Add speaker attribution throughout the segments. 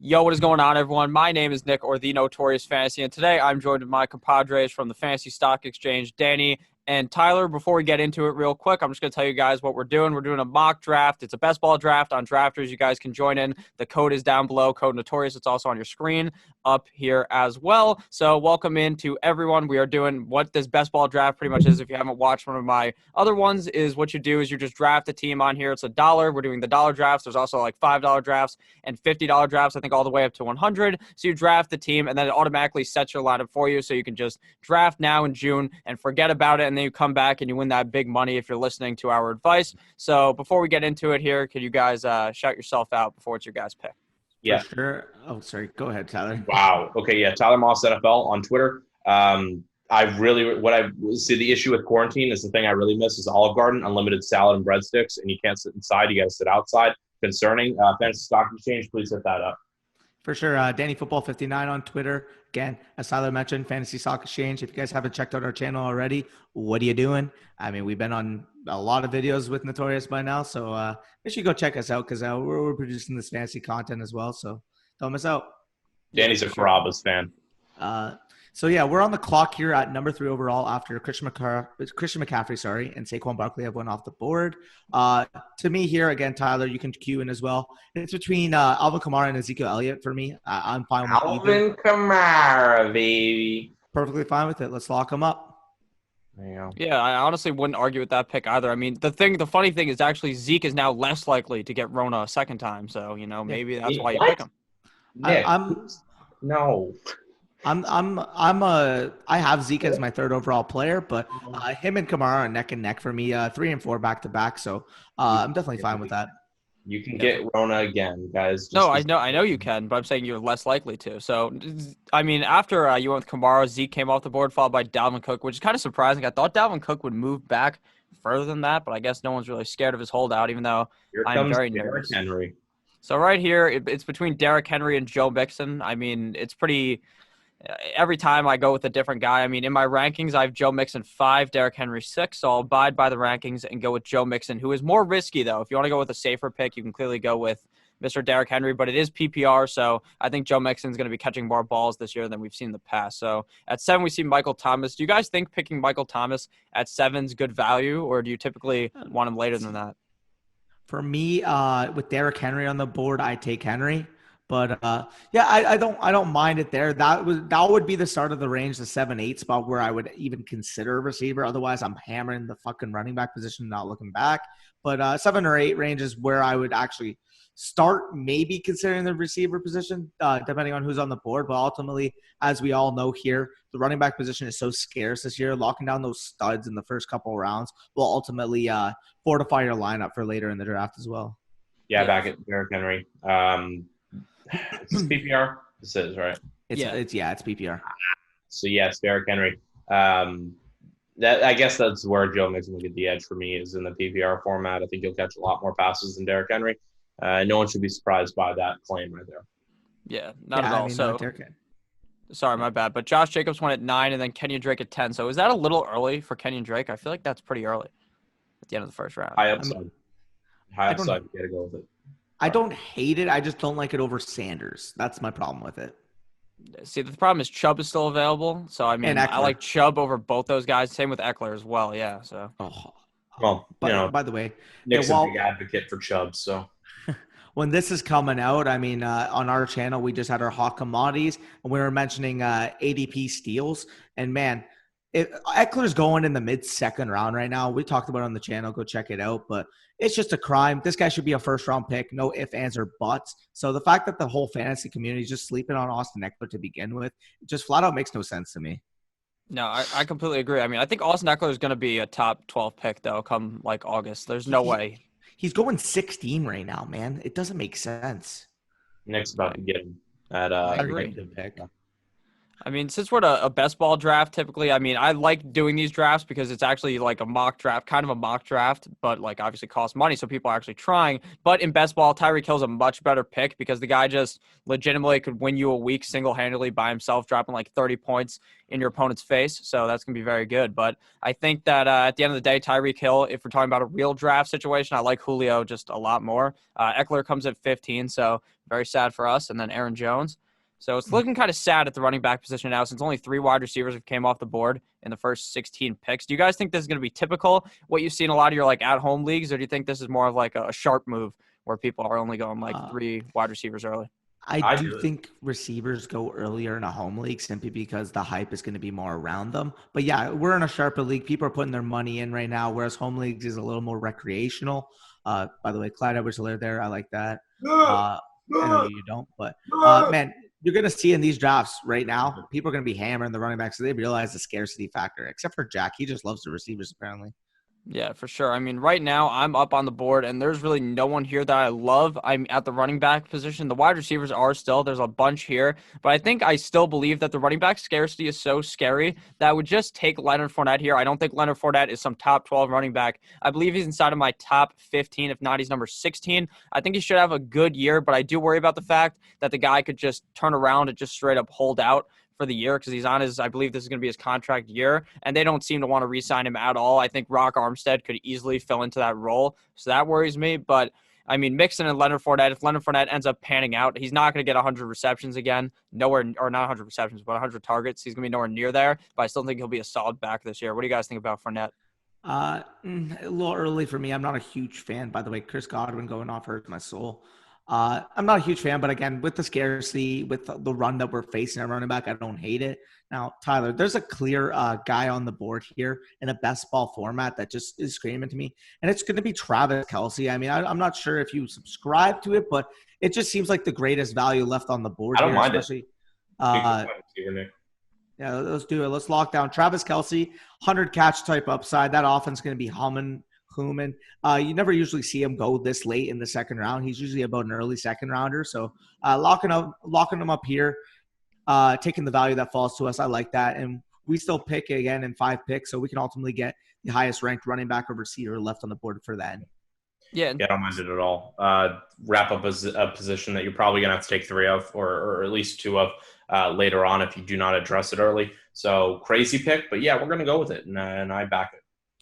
Speaker 1: Yo, what is going on, everyone? My name is Nick, or the Notorious Fantasy, and today I'm joined with my compadres from the Fantasy Stock Exchange, Danny and Tyler. Before we get into it real quick, I'm just going to tell you guys what we're doing. We're doing a mock draft. It's a best ball draft on Drafters. You guys can join in. The code is down below, code Notorious. It's also on your screen up here as well. So welcome in to everyone. We are doing what this best ball draft pretty much is. If you haven't watched one of my other ones, is what you do is you just draft a team on here. It's $1. We're doing the dollar drafts. There's also like $5 drafts and $50 drafts, I think all the way up to 100. So you draft the team, and then it automatically sets your lineup for you. So you can just draft now in June and forget about it, and then you come back and you win that big money if you're listening to our advice. So before we get into it here, can you guys shout yourself out before it's your guys' pick?
Speaker 2: Yeah.
Speaker 3: For sure. Oh, sorry. Go ahead, Tyler.
Speaker 2: Wow. Okay. Yeah. Tyler Moss NFL on Twitter. The issue with quarantine is the thing I really miss is Olive Garden, unlimited salad and breadsticks, and you can't sit inside. You got to sit outside. Concerning. Fantasy Stock Exchange, please hit that up.
Speaker 3: For sure. Danny Football 59 on Twitter. Again, as Tyler mentioned, Fantasy Stock Exchange. If you guys haven't checked out our channel already, what are you doing? I mean, we've been on a lot of videos with Notorious by now, so make sure you go check us out because we're producing this fantasy content as well, so don't miss out.
Speaker 2: Danny's a Carabas fan.
Speaker 3: So, yeah, we're on the clock here at number 3 overall after Christian McCaffrey, and Saquon Barkley have went off the board. To me here, again, Tyler, you can cue in as well. It's between Alvin Kamara and Ezekiel Elliott for me. I'm fine with
Speaker 2: Alvin Kamara, baby.
Speaker 3: Perfectly fine with it. Let's lock him up.
Speaker 1: Yeah, I honestly wouldn't argue with that pick either. I mean, the funny thing is actually Zeke is now less likely to get Rona a second time. So, maybe that's why you pick him.
Speaker 2: Nick, no.
Speaker 3: I have Zeke as my third overall player, but him and Kamara are neck and neck for me, 3 and 4 back to back. So I'm definitely fine with that.
Speaker 2: You can get Rona again, guys.
Speaker 1: I know you can, but I'm saying you're less likely to. So, I mean, after you went with Kamara, Zeke came off the board, followed by Dalvin Cook, which is kind of surprising. I thought Dalvin Cook would move back further than that, but I guess no one's really scared of his holdout, even though I'm very nervous.
Speaker 2: Henry.
Speaker 1: So right here, it's between Derrick Henry and Joe Mixon. I mean, it's pretty. Every time I go with a different guy. I mean, in my rankings, I have Joe Mixon 5, Derrick Henry 6. So I'll abide by the rankings and go with Joe Mixon, who is more risky, though. If you want to go with a safer pick, you can clearly go with Mr. Derrick Henry, but it is PPR. So I think Joe Mixon is going to be catching more balls this year than we've seen in the past. So at 7, we see Michael Thomas. Do you guys think picking Michael Thomas at 7 is good value, or do you typically want him later than that?
Speaker 3: For me, with Derrick Henry on the board, I take Henry. But I don't mind it there. That would be the start of the range, the 7-8 spot where I would even consider a receiver. Otherwise, I'm hammering the fucking running back position, not looking back. But 7 or 8 range is where I would actually start, maybe considering the receiver position, depending on who's on the board. But ultimately, as we all know here, the running back position is so scarce this year. Locking down those studs in the first couple of rounds will ultimately fortify your lineup for later in the draft as well.
Speaker 2: Yeah, back at Derrick Henry. It's PPR. This is right.
Speaker 3: It's PPR.
Speaker 2: So it's Derrick Henry. I guess that's where Joe Mixon will get the edge for me is in the PPR format. I think he'll catch a lot more passes than Derrick Henry. No one should be surprised by that claim right there.
Speaker 1: Yeah, not at all. Sorry, my bad. But Josh Jacobs went at 9, and then Kenyon Drake at 10. So is that a little early for Kenyon Drake? I feel like that's pretty early at the end of the first round.
Speaker 2: High upside. You got to go with it.
Speaker 3: I don't hate it. I just don't like it over Sanders. That's my problem with it.
Speaker 1: See, the problem is Chubb is still available. So, I mean, I like Chubb over both those guys. Same with Eckler as well, yeah. So.
Speaker 2: Well,
Speaker 3: by the way.
Speaker 2: Nick's a big advocate for Chubb, so.
Speaker 3: When this is coming out, I mean, on our channel, we just had our hot commodities, and we were mentioning ADP steals. And, man, Eckler's going in the mid-second round right now. We talked about it on the channel. Go check it out. But it's just a crime. This guy should be a first-round pick. No ifs, ands, or buts. So the fact that the whole fantasy community is just sleeping on Austin Eckler to begin with just flat out makes no sense to me.
Speaker 1: No, I completely agree. I mean, I think Austin Eckler is going to be a top 12 pick, though, come, like, August. There's no way.
Speaker 3: He's going 16 right now, man. It doesn't make sense.
Speaker 2: Nick's about to get him at
Speaker 1: I agree.
Speaker 3: Pick.
Speaker 1: I mean, since we're at a best ball draft, typically, I mean, I like doing these drafts because it's actually like a mock draft, kind of a mock draft, but like obviously costs money, so people are actually trying. But in best ball, Tyreek Hill's a much better pick because the guy just legitimately could win you a week single-handedly by himself, dropping like 30 points in your opponent's face. So that's going to be very good. But I think that at the end of the day, Tyreek Hill, if we're talking about a real draft situation, I like Julio just a lot more. Eckler comes at 15, so very sad for us. And then Aaron Jones. So it's looking kind of sad at the running back position now since only 3 wide receivers have came off the board in the first 16 picks. Do you guys think this is going to be typical, what you've seen a lot of your like at-home leagues, or do you think this is more of like a sharp move where people are only going like 3 wide receivers early?
Speaker 3: I do think receivers go earlier in a home league simply because the hype is going to be more around them. But yeah, we're in a sharper league. People are putting their money in right now, whereas home leagues is a little more recreational. By the way, Clyde Edwards-Helaire there. I like that. I know you don't, but man, you're going to see in these drafts right now, people are going to be hammering the running backs. So they realize the scarcity factor, except for Jack. He just loves the receivers, apparently.
Speaker 1: Yeah, for sure. I mean, right now I'm up on the board, and there's really no one here that I love. I'm at the running back position. The wide receivers are still, there's a bunch here, but I think I still believe that the running back scarcity is so scary that I would just take Leonard Fournette here. I don't think Leonard Fournette is some top 12 running back. I believe he's inside of my top 15. If not, he's number 16. I think he should have a good year, but I do worry about the fact that the guy could just turn around and just straight up hold out for the year because he's on his, I believe this is going to be his contract year, and they don't seem to want to re-sign him at all. I think Rock Armstead could easily fill into that role, so that worries me. But I mean, Mixon and Leonard Fournette, if Leonard Fournette ends up panning out, he's not going to get 100 receptions again, nowhere, or not 100 receptions, but 100 targets. He's going to be nowhere near there, but I still think he'll be a solid back this year. What do you guys think about Fournette?
Speaker 3: A little early for me. I'm not a huge fan, by the way. Chris Godwin going off hurts my soul. I'm not a huge fan, but again, with the scarcity, with the run that we're facing at running back, I don't hate it. Now, Tyler, there's a clear guy on the board here in a best ball format that just is screaming to me, and it's going to be Travis Kelce. I mean, I'm not sure if you subscribe to it, but it just seems like the greatest value left on the board.
Speaker 2: I don't
Speaker 3: here,
Speaker 2: mind
Speaker 3: especially,
Speaker 2: it.
Speaker 3: Yeah, let's do it. Let's lock down Travis Kelce, 100 catch type upside. That offense is going to be humming. You never usually see him go this late in the second round. He's usually about an early second rounder. So locking him up here, taking the value that falls to us. I like that. And we still pick again in 5 picks, so we can ultimately get the highest ranked running back or receiver left on the board for that.
Speaker 1: Yeah,
Speaker 2: I don't mind it at all. Wrap up a position that you're probably going to have to take 3 of, or at least 2 of later on if you do not address it early. So crazy pick, but yeah, we're going to go with it, and I back it.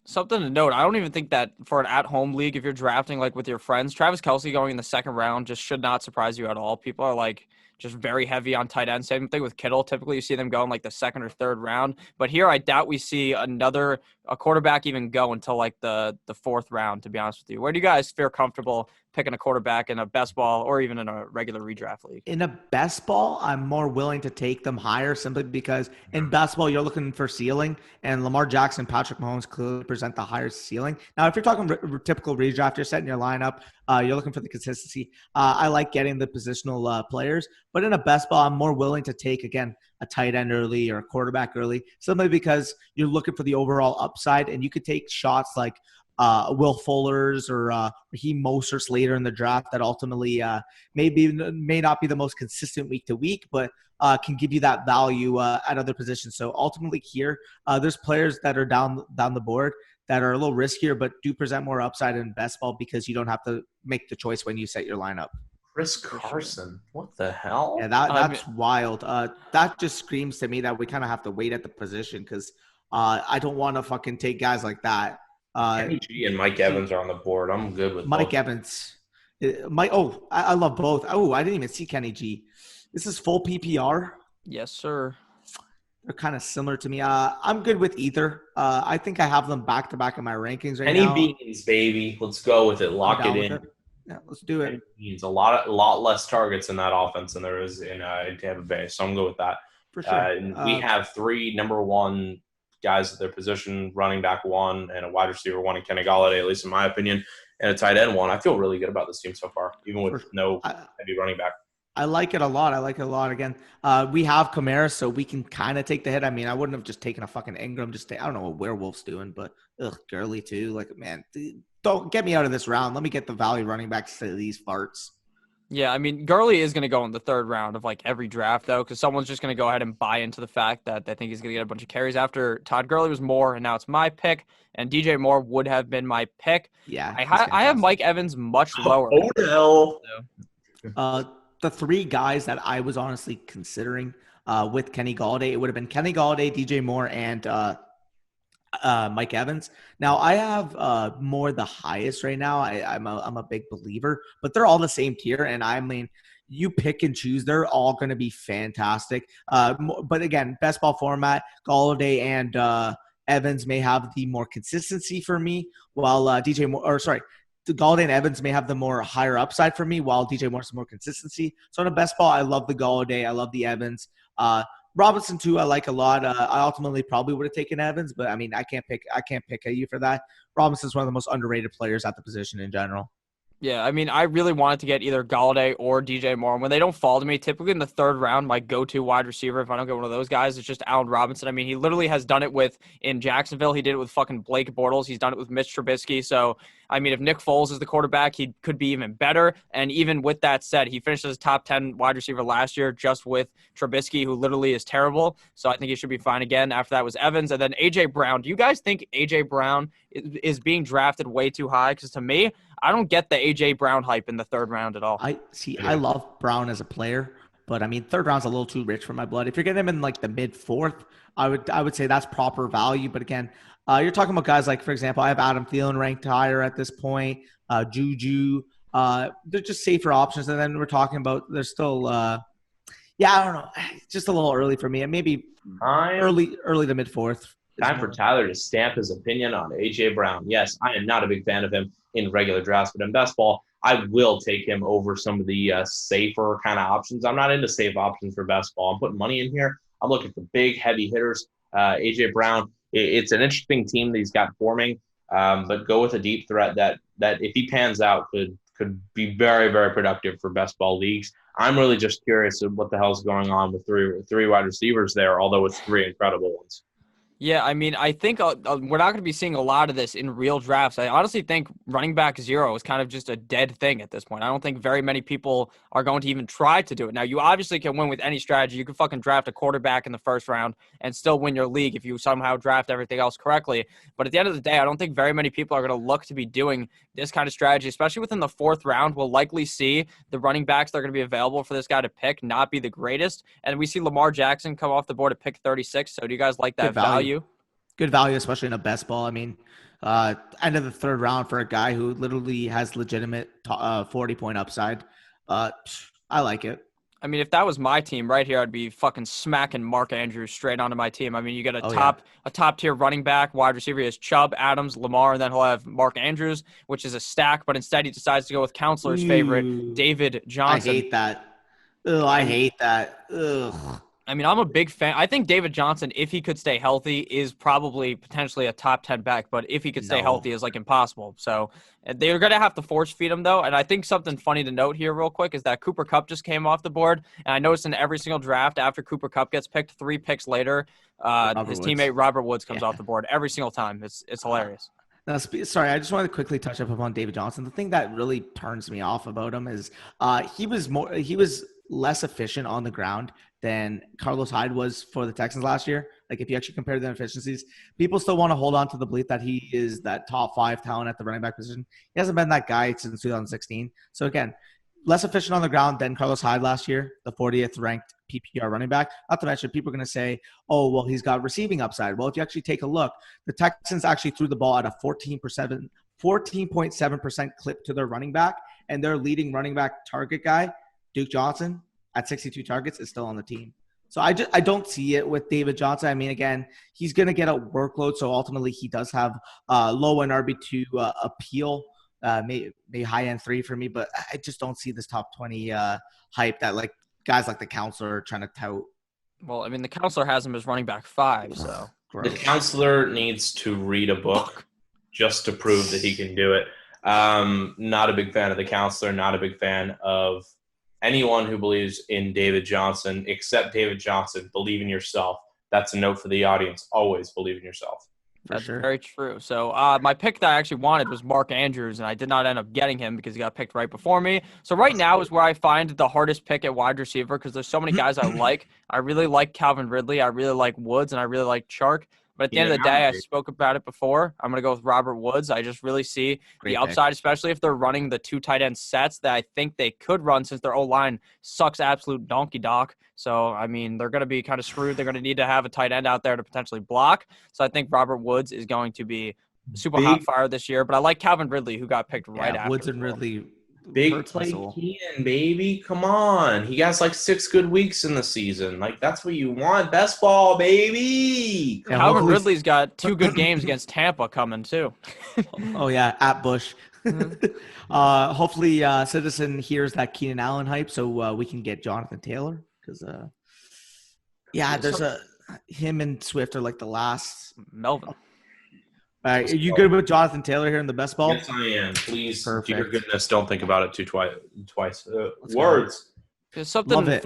Speaker 1: Something to note, I don't even think that for an at-home league, if you're drafting like with your friends, Travis Kelce going in the second round just should not surprise you at all. People are like just very heavy on tight end. Same thing with Kittle. Typically, you see them go in like the second or third round. But here, I doubt we see a quarterback even go until like the 4th round, to be honest with you. Where do you guys feel comfortable picking a quarterback in a best ball or even in a regular redraft league?
Speaker 3: In a best ball, I'm more willing to take them higher simply because in best ball, you're looking for ceiling, and Lamar Jackson, Patrick Mahomes clearly present the higher ceiling. Now, if you're talking typical redraft, you're setting your lineup, you're looking for the consistency. I like getting the positional players, but in a best ball, I'm more willing to take, again, a tight end early or a quarterback early, simply because you're looking for the overall upside, and you could take shots like Will Fuller's or Raheem Mostert's later in the draft that ultimately may not be the most consistent week to week, but can give you that value at other positions. So ultimately here, there's players that are down the board that are a little riskier, but do present more upside in best ball because you don't have to make the choice when you set your lineup.
Speaker 2: Chris Carson, what the hell?
Speaker 3: Yeah, that's wild. That just screams to me that we kind of have to wait at the position because I don't want to fucking take guys like that.
Speaker 2: Kenny G and Mike Evans are on the board. I'm good with
Speaker 3: Mike
Speaker 2: both.
Speaker 3: Evans. I love both. Oh, I didn't even see Kenny G. This is full PPR.
Speaker 1: Yes, sir.
Speaker 3: They're kind of similar to me. I'm good with either. I think I have them back to back in my rankings right now.
Speaker 2: Kenny Beans, baby. Let's go with it. Lock it in.
Speaker 3: Yeah, let's do it.
Speaker 2: Beans, a lot less targets in that offense than there is in Tampa Bay. So I'm good with that.
Speaker 3: For sure.
Speaker 2: We have 3 number 1 guys at their position, running back 1 and a wide receiver 1 in Kenny Golladay, at least in my opinion, and a tight end 1. I feel really good about this team so far, even with no heavy running back.
Speaker 3: I like it a lot. Again, we have Kamara, so we can kind of take the hit. I mean, I wouldn't have just taken a fucking Ingram. I don't know what Werewolf's doing, but Gurley too. Like, man, don't get me out of this round. Let me get the value running backs to these farts.
Speaker 1: Yeah, I mean, Gurley is going to go in the third round of like every draft, though, because someone's just going to go ahead and buy into the fact that they think he's going to get a bunch of carries after Todd Gurley was Moore, and now it's my pick, and DJ Moore would have been my pick.
Speaker 3: Yeah,
Speaker 1: I,
Speaker 3: he's
Speaker 1: I have
Speaker 3: fantastic.
Speaker 1: Mike Evans much lower.
Speaker 2: Oh, no.
Speaker 3: The three guys that I was honestly considering with Kenny Galladay, it would have been Kenny Galladay, DJ Moore, and Mike Evans. Now I have Moore the highest right now. I'm a big believer, but they're all the same tier, and I mean, you pick and choose. They're all going to be fantastic. But again, best ball format, Galladay and Evans may have the more consistency for me, while Galladay and Evans may have the more higher upside for me, while DJ Moore's more consistency. So in a best ball, I love the Galladay, I love the Evans. Robinson too, I like a lot. I ultimately probably would have taken Evans, but I mean, I can't pick at you for that. Robinson's one of the most underrated players at the position in general.
Speaker 1: Yeah, I mean, I really wanted to get either Galladay or DJ Moore. When they don't fall to me, typically in the third round, my go-to wide receiver, if I don't get one of those guys, it's just Allen Robinson. I mean, he literally has done it in Jacksonville. He did it with fucking Blake Bortles. He's done it with Mitch Trubisky. So, I mean, if Nick Foles is the quarterback, he could be even better. And even with that said, he finished as top 10 wide receiver last year just with Trubisky, who literally is terrible. So I think he should be fine again. After that was Evans. And then A.J. Brown. Do you guys think A.J. Brown is being drafted way too high? Because to me, I don't get the A.J. Brown hype in the third round at all.
Speaker 3: I love Brown as a player, but I mean, third round's a little too rich for my blood. If you're getting him in like the mid fourth, I would say that's proper value. But again, you're talking about guys like, for example, I have Adam Thielen ranked higher at this point, Juju. They're just safer options. And then we're talking about there's still, I don't know, just a little early for me. And maybe early to mid fourth.
Speaker 2: Time for Tyler to stamp his opinion on A.J. Brown. Yes, I am not a big fan of him in regular drafts, but in best ball, I will take him over some of the safer kind of options. I'm not into safe options for best ball. I'm putting money in here. I'm looking for big, heavy hitters. A.J. Brown, it's an interesting team that he's got forming, but go with a deep threat that if he pans out could be very, very productive for best ball leagues. I'm really just curious of what the hell's going on with three wide receivers there, although it's three incredible ones.
Speaker 1: Yeah, I mean, I think we're not going to be seeing a lot of this in real drafts. I honestly think running back 0 is kind of just a dead thing at this point. I don't think very many people are going to even try to do it. Now, you obviously can win with any strategy. You can fucking draft a quarterback in the first round and still win your league if you somehow draft everything else correctly. But at the end of the day, I don't think very many people are going to look to be doing this kind of strategy, especially within the fourth round. We'll likely see the running backs that are going to be available for this guy to pick not be the greatest. And we see Lamar Jackson come off the board at pick 36. So do you guys like that value?
Speaker 3: Good value, especially in a best ball. I mean, end of the third round for a guy who literally has legitimate 40-point upside. I like it.
Speaker 1: I mean, if that was my team right here, I'd be fucking smacking Mark Andrews straight onto my team. I mean, you get a top tier running back, wide receiver. He has Chubb, Adams, Lamar, and then he'll have Mark Andrews, which is a stack. But instead, he decides to go with Counselor's favorite, David Johnson.
Speaker 3: I hate that. Ugh, I hate that. Ugh.
Speaker 1: I mean, I'm a big fan. I think David Johnson, if he could stay healthy, is probably potentially a top 10 back. But if he could stay healthy, is like impossible. So they're going to have to force feed him, though. And I think something funny to note here real quick is that Cooper Kupp just came off the board. And I noticed in every single draft after Cooper Kupp gets picked, 3 picks later, his teammate Robert Woods comes off the board every single time. It's hilarious.
Speaker 3: Now, sorry, I just wanted to quickly touch up upon David Johnson. The thing that really turns me off about him is he was less efficient on the ground than Carlos Hyde was for the Texans last year. Like, if you actually compare the efficiencies, people still want to hold on to the belief that he is that top 5 talent at the running back position. He hasn't been that guy since 2016. So again, less efficient on the ground than Carlos Hyde last year, the 40th ranked PPR running back. Not to mention, people are going to say, oh, well, he's got receiving upside. Well, if you actually take a look, the Texans actually threw the ball at a 14.7% clip to their running back, and their leading running back target guy, Duke Johnson, at 62 targets, is still on the team. So I don't see it with David Johnson. I mean, again, he's going to get a workload, so ultimately he does have low-end RB2 appeal, maybe high-end 3 for me, but I just don't see this top 20 hype that like guys like the Counselor are trying to tout.
Speaker 1: Well, I mean, the Counselor has him as running back 5, so.
Speaker 2: The Counselor needs to read a book just to prove that he can do it. Not a big fan of the Counselor, not a big fan of anyone who believes in David Johnson, except David Johnson. Believe in yourself. That's a note for the audience. Always believe in yourself.
Speaker 3: For
Speaker 1: That's
Speaker 3: sure.
Speaker 1: very true. So my pick that I actually wanted was Mark Andrews, and I did not end up getting him because he got picked right before me. So right now is where I find the hardest pick at wide receiver because there's so many guys I like. I really like Calvin Ridley. I really like Woods, and I really like Chark. But at the end of the day, I spoke about it before. I'm going to go with Robert Woods. I just really see the
Speaker 3: Great pick.
Speaker 1: upside, especially if they're running the 2 tight end sets that I think they could run since their O-line sucks absolute donkey dock. So, I mean, they're going to be kind of screwed. They're going to need to have a tight end out there to potentially block. So I think Robert Woods is going to be super hot fire this year. But I like Calvin Ridley, who got picked right after.
Speaker 3: Woods and Ridley.
Speaker 2: Big play Keenan, baby. Come on. He has like 6 good weeks in the season. Like, that's what you want. Best ball, baby.
Speaker 1: Yeah, Calvin Ridley's got 2 good games against Tampa coming, too.
Speaker 3: Oh, yeah, at Bush. Hopefully, Citizen hears that Keenan Allen hype so we can get Jonathan Taylor. Because, there's him and Swift are like the last.
Speaker 1: Melvin.
Speaker 3: All right, are you good with Jonathan Taylor here in the best ball?
Speaker 2: Yes, I am. Please,
Speaker 3: Perfect.
Speaker 2: dear goodness, don't think about it twice. Words.
Speaker 1: There's something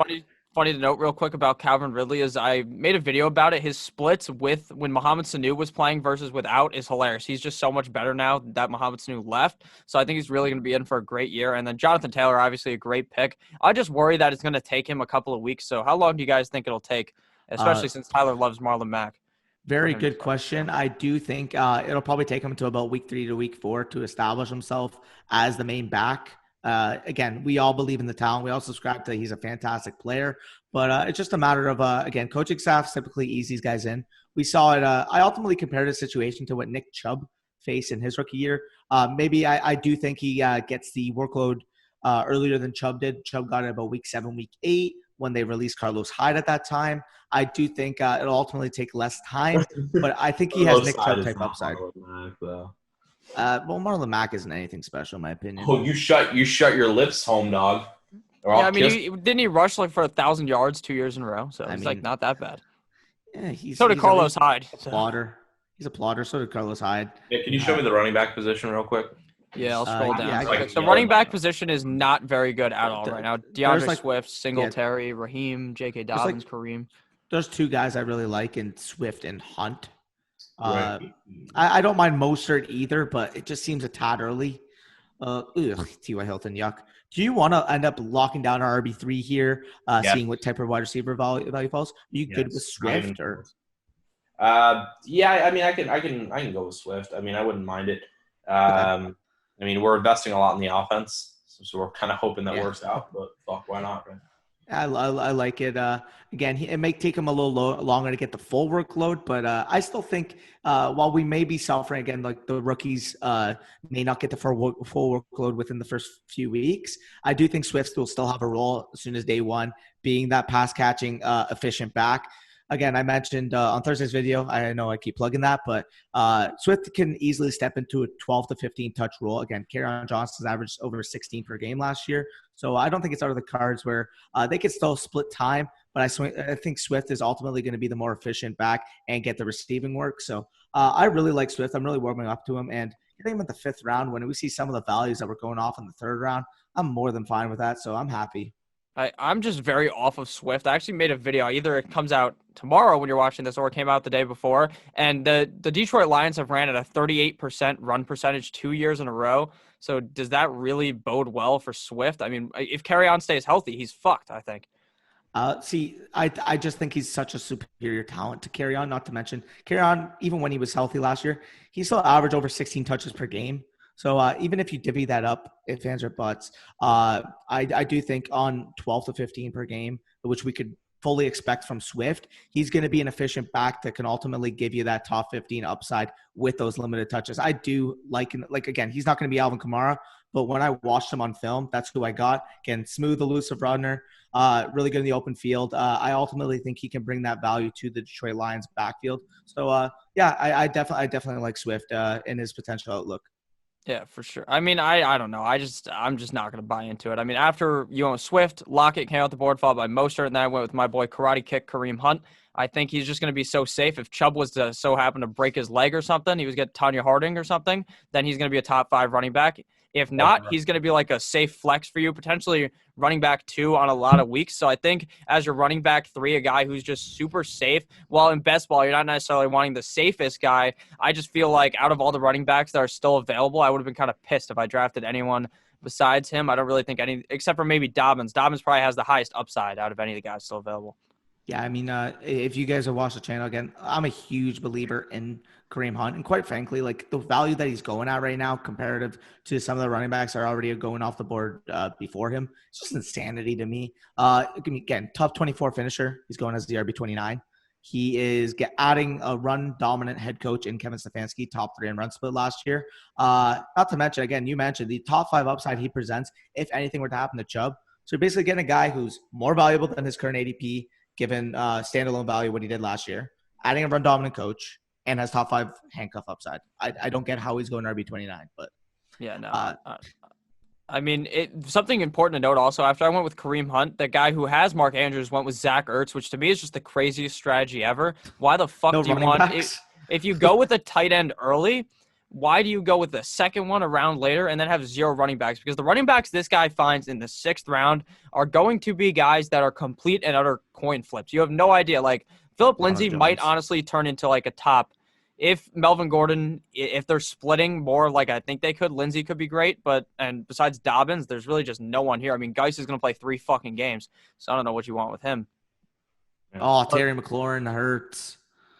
Speaker 1: funny to note real quick about Calvin Ridley is I made a video about it. His splits with when Mohamed Sanu was playing versus without is hilarious. He's just so much better now that Mohamed Sanu left. So I think he's really going to be in for a great year. And then Jonathan Taylor, obviously a great pick. I just worry that it's going to take him a couple of weeks. So how long do you guys think it'll take, especially since Tyler loves Marlon Mack?
Speaker 3: Very good question. I do think it'll probably take him until about week 3 to week 4 to establish himself as the main back. Again, we all believe in the talent. We all subscribe to he's a fantastic player. But it's just a matter of, again, coaching staff typically ease these guys in. We saw it. I ultimately compared the situation to what Nick Chubb faced in his rookie year. Maybe I do think he gets the workload earlier than Chubb did. Chubb got it about week 7, week 8 when they released Carlos Hyde at that time. I do think it'll ultimately take less time, but I think he has Nick Chubb type upside. Well, Marlon Mack isn't anything special in my opinion.
Speaker 2: Oh, you shut your lips, home dog.
Speaker 1: Yeah, I mean, didn't he rush like for 1,000 yards 2 years in a row? So it's like not that bad.
Speaker 3: Yeah,
Speaker 1: so did Carlos Hyde.
Speaker 3: Plotter. He's a plotter. So did Carlos Hyde.
Speaker 2: Yeah, can you show me the running back position real quick?
Speaker 1: Yeah, I'll scroll down. The running back position is not very good at all right now. DeAndre Swift, Singletary, Raheem, J.K. Dobbins, Kareem.
Speaker 3: There's 2 guys I really like in Swift and Hunt. I don't mind Mostert either, but it just seems a tad early. T.Y. Hilton, yuck. Do you want to end up locking down our RB3 here, seeing what type of wide receiver value falls? Are you good with Swift or?
Speaker 2: Yeah, I mean, I can go with Swift. I mean, I wouldn't mind it. I mean, we're investing a lot in the offense, so we're kind of hoping that works out. But fuck, why not? Right?
Speaker 3: I like it. Again, it may take him a little longer to get the full workload, but I still think while we may be suffering again, like the rookies may not get the full workload within the first few weeks, I do think Swift will still have a role as soon as day one, being that pass catching efficient back. Again, I mentioned on Thursday's video, I know I keep plugging that, but Swift can easily step into a 12 to 15 touch role. Again, Kerryon Johnson's averaged over 16 per game last year. So I don't think it's out of the cards where they could still split time, but I think Swift is ultimately going to be the more efficient back and get the receiving work. So I really like Swift. I'm really warming up to him. And getting him at the 5th round, when we see some of the values that were going off in the 3rd round, I'm more than fine with that. So I'm happy.
Speaker 1: I'm just very off of Swift. I actually made a video. Either it comes out tomorrow when you're watching this or it came out the day before. And the Detroit Lions have ran at a 38% run percentage 2 years in a row. So does that really bode well for Swift? I mean, if Kerryon stays healthy, he's fucked, I think.
Speaker 3: I just think he's such a superior talent to Kerryon, not to mention Kerryon, even when he was healthy last year, he still averaged over 16 touches per game. So even if you divvy that up, if fans are butts, I do think on 12 to 15 per game, which we could fully expect from Swift, he's going to be an efficient back that can ultimately give you that top 15 upside with those limited touches. I do like again, he's not going to be Alvin Kamara, but when I watched him on film, that's who I got. Again, smooth, elusive runner, really good in the open field. I ultimately think he can bring that value to the Detroit Lions backfield. So I definitely like Swift in his potential outlook.
Speaker 1: Yeah, for sure. I mean, I don't know. I'm just not going to buy into it. I mean, after you own Swift, Lockett came out the board, followed by Mostert, and then I went with my boy Karate Kick Kareem Hunt. I think he's just going to be so safe. If Chubb was to so happen to break his leg or something, he was get Tanya Harding or something, then he's going to be a top 5 running back. If not, he's going to be like a safe flex for you, potentially running back 2 on a lot of weeks. So I think as your running back 3, a guy who's just super safe, while in best ball, you're not necessarily wanting the safest guy. I just feel like out of all the running backs that are still available, I would have been kind of pissed if I drafted anyone besides him. I don't really think any, except for maybe Dobbins. Dobbins probably has the highest upside out of any of the guys still available.
Speaker 3: Yeah, I mean, if you guys have watched the channel again, I'm a huge believer in Kareem Hunt. And quite frankly, like the value that he's going at right now comparative to some of the running backs that are already going off the board before him, it's just insanity to me. Again, top 24 finisher. He's going as the RB29. He is adding a run-dominant head coach in Kevin Stefanski, top 3 in run split last year. Not to mention, again, you mentioned the top 5 upside he presents if anything were to happen to Chubb. So you're basically getting a guy who's more valuable than his current ADP, given standalone value what he did last year, adding a run-dominant coach, and has top 5 handcuff upside. I don't get how he's going RB29, but
Speaker 1: yeah, no. I mean, something important to note also, after I went with Kareem Hunt, the guy who has Mark Andrews went with Zach Ertz, which to me is just the craziest strategy ever. Why the fuck do you want – if you go with a tight end early, why do you go with the second one a round later and then have 0 running backs? Because the running backs this guy finds in the 6th round are going to be guys that are complete and utter coin flips. You have no idea. Like, Phillip Lindsay might honestly turn into like a top – if Melvin Gordon, if they're splitting more like I think they could, Lindsey could be great. And besides Dobbins, there's really just no one here. I mean, Geis is going to play 3 fucking games, so I don't know what you want with him.
Speaker 3: Oh, Terry McLaurin hurts.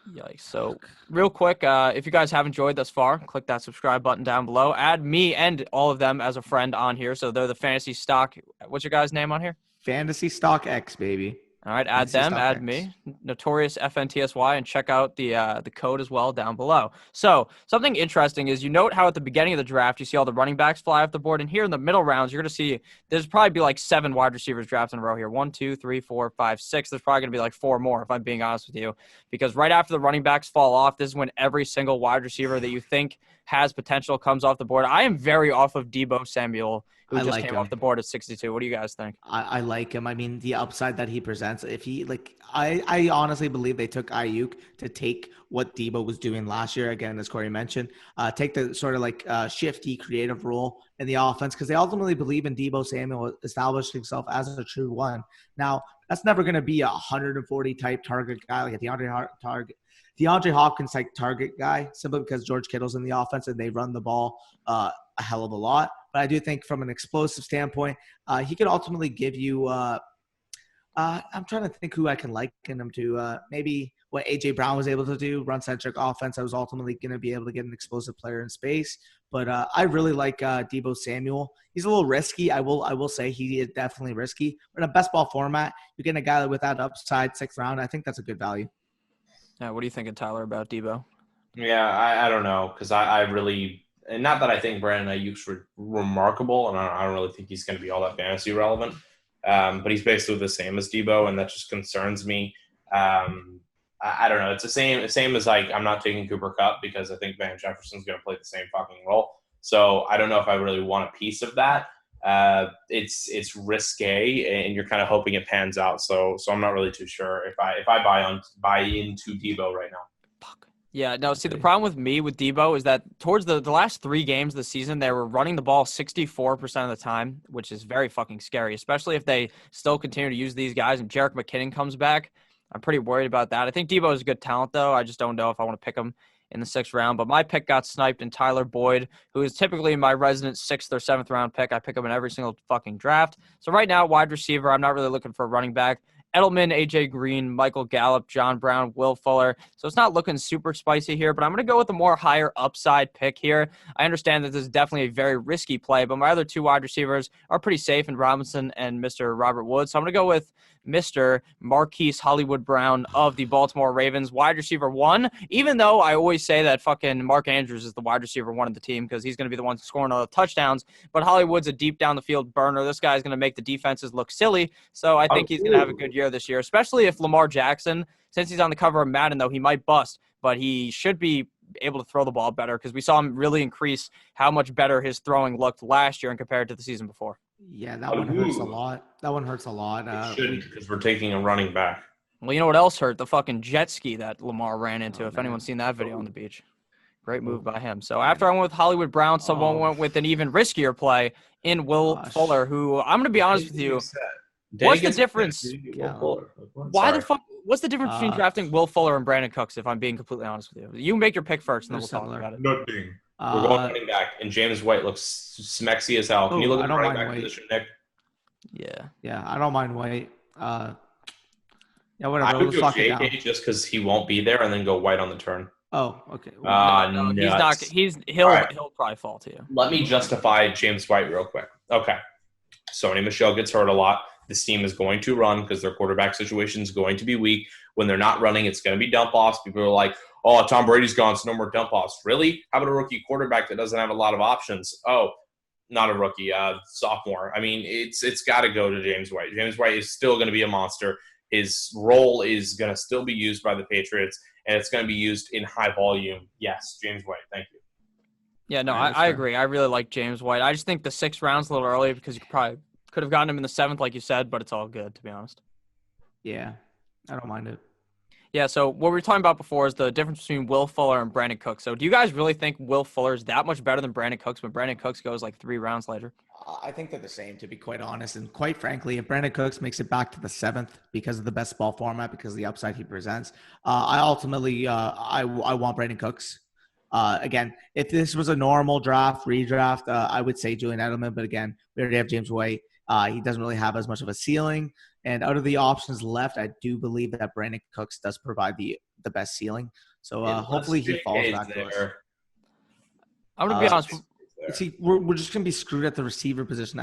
Speaker 1: Yikes. So real quick, if you guys have enjoyed thus far, click that subscribe button down below. Add me and all of them as a friend on here. So they're the Fantasy Stock. What's your guy's name on here?
Speaker 3: Fantasy Stock X, baby.
Speaker 1: All right, add them, add me, Notorious FNTSY, and check out the code as well down below. So something interesting is you note how at the beginning of the draft you see all the running backs fly off the board, and here in the middle rounds you're going to see there's probably be like 7 wide receivers drafted in a row here. 1, 2, 3, 4, 5, 6. There's probably going to be like 4 more if I'm being honest with you, because right after the running backs fall off, this is when every single wide receiver that you think has potential comes off the board. I am very off of Deebo Samuel, who just came off the board at 62. What do you guys think?
Speaker 3: I like him. I mean, the upside that he presents, if he I honestly believe they took Ayuk to take what Deebo was doing last year. Again, as Corey mentioned, take the sort of like shifty creative role in the offense, because they ultimately believe in Deebo Samuel establishing himself as a true one. Now, that's never going to be a 140 type target guy like a DeAndre Hopkins type target guy, simply because George Kittle's in the offense and they run the ball a hell of a lot. But I do think from an explosive standpoint, he could ultimately give you I'm trying to think who I can liken him to. Maybe what A.J. Brown was able to do, run-centric offense. I was ultimately going to be able to get an explosive player in space. But I really like Deebo Samuel. He's a little risky. I will say he is definitely risky. But in a best ball format, you're getting a guy with that upside 6th round. I think that's a good value.
Speaker 1: What are you thinking, Tyler, about Deebo?
Speaker 2: Yeah, I don't know, because I really – and not that I think Brandon Ayuk's remarkable, and I don't really think he's going to be all that fantasy relevant. But he's basically the same as Deebo, and that just concerns me. I don't know. It's the same as like I'm not taking Cooper Kupp because I think Van Jefferson's going to play the same fucking role. So I don't know if I really want a piece of that. It's risque, and you're kind of hoping it pans out. So I'm not really too sure if I buy into Deebo right now.
Speaker 1: Yeah, no, see, the problem with me with Deebo is that towards the last 3 games of the season, they were running the ball 64% of the time, which is very fucking scary, especially if they still continue to use these guys and Jerick McKinnon comes back. I'm pretty worried about that. I think Deebo is a good talent, though. I just don't know if I want to pick him in the 6th round. But my pick got sniped in Tyler Boyd, who is typically my resident 6th or 7th round pick. I pick him in every single fucking draft. So right now, wide receiver, I'm not really looking for a running back. Edelman, A.J. Green, Michael Gallup, John Brown, Will Fuller. So it's not looking super spicy here, but I'm going to go with a more higher upside pick here. I understand that this is definitely a very risky play, but my other 2 wide receivers are pretty safe in Robinson and Mr. Robert Woods. So I'm going to go with Mr. Marquise Hollywood Brown of the Baltimore Ravens, wide receiver 1, even though I always say that fucking Mark Andrews is the wide receiver 1 of the team because he's going to be the one scoring all the touchdowns, but Hollywood's a deep down the field burner. This guy's going to make the defenses look silly, so I think he's going to have a good year this year, especially if Lamar Jackson, since he's on the cover of Madden, though, he might bust, but he should be able to throw the ball better because we saw him really increase how much better his throwing looked last year and compared to the season before.
Speaker 3: Yeah, that one hurts a lot. That one hurts a lot.
Speaker 2: It shouldn't, because we're taking a running back.
Speaker 1: Well, you know what else hurt? The fucking jet ski that Lamar ran into, if anyone's seen that video on the beach. Great move by him. So after I went with Hollywood Brown, someone went with an even riskier play in Will Fuller, who I'm going to be honest with you. What's the difference? Why the fuck? What's the difference between drafting Will Fuller and Brandon Cooks, if I'm being completely honest with you? You make your pick first, and then we'll talk about it.
Speaker 2: Nothing. We're going running back, and James White looks smexy as hell. Can you look at the running back position, Nick?
Speaker 3: Yeah, I don't mind White. Yeah, whatever.
Speaker 2: I would go JK just because he won't be there, and then go White on the turn.
Speaker 3: Oh, okay.
Speaker 1: No, he's not. He'll probably fall to you.
Speaker 2: Let me justify James White real quick. Okay, Sony Michel gets hurt a lot. This team is going to run because their quarterback situation is going to be weak. When they're not running, it's going to be dump-offs. People are like, oh, Tom Brady's gone, so no more dump-offs. Really? How about a rookie quarterback that doesn't have a lot of options? Oh, not a rookie, sophomore. I mean, it's got to go to James White. James White is still going to be a monster. His role is going to still be used by the Patriots, and it's going to be used in high volume. Yes, James White. Thank you.
Speaker 1: Yeah, no, I agree. I really like James White. I just think the 6th round's a little early because you probably could have gotten him in the 7th, like you said, but it's all good, to be honest.
Speaker 3: Yeah, I don't mind it.
Speaker 1: Yeah, so what we were talking about before is the difference between Will Fuller and Brandon Cooks. So do you guys really think Will Fuller is that much better than Brandon Cooks when Brandon Cooks goes like 3 rounds later?
Speaker 3: I think they're the same, to be quite honest. And quite frankly, if Brandon Cooks makes it back to the 7th because of the best ball format, because of the upside he presents, I ultimately I want Brandon Cooks. Again, if this was a normal draft, redraft, I would say Julian Edelman. But again, we already have James White. He doesn't really have as much of a ceiling. And out of the options left, I do believe that Brandon Cooks does provide the best ceiling. So hopefully he falls back to us.
Speaker 1: I'm going to be honest.
Speaker 3: See, we're just going to be screwed at the receiver position.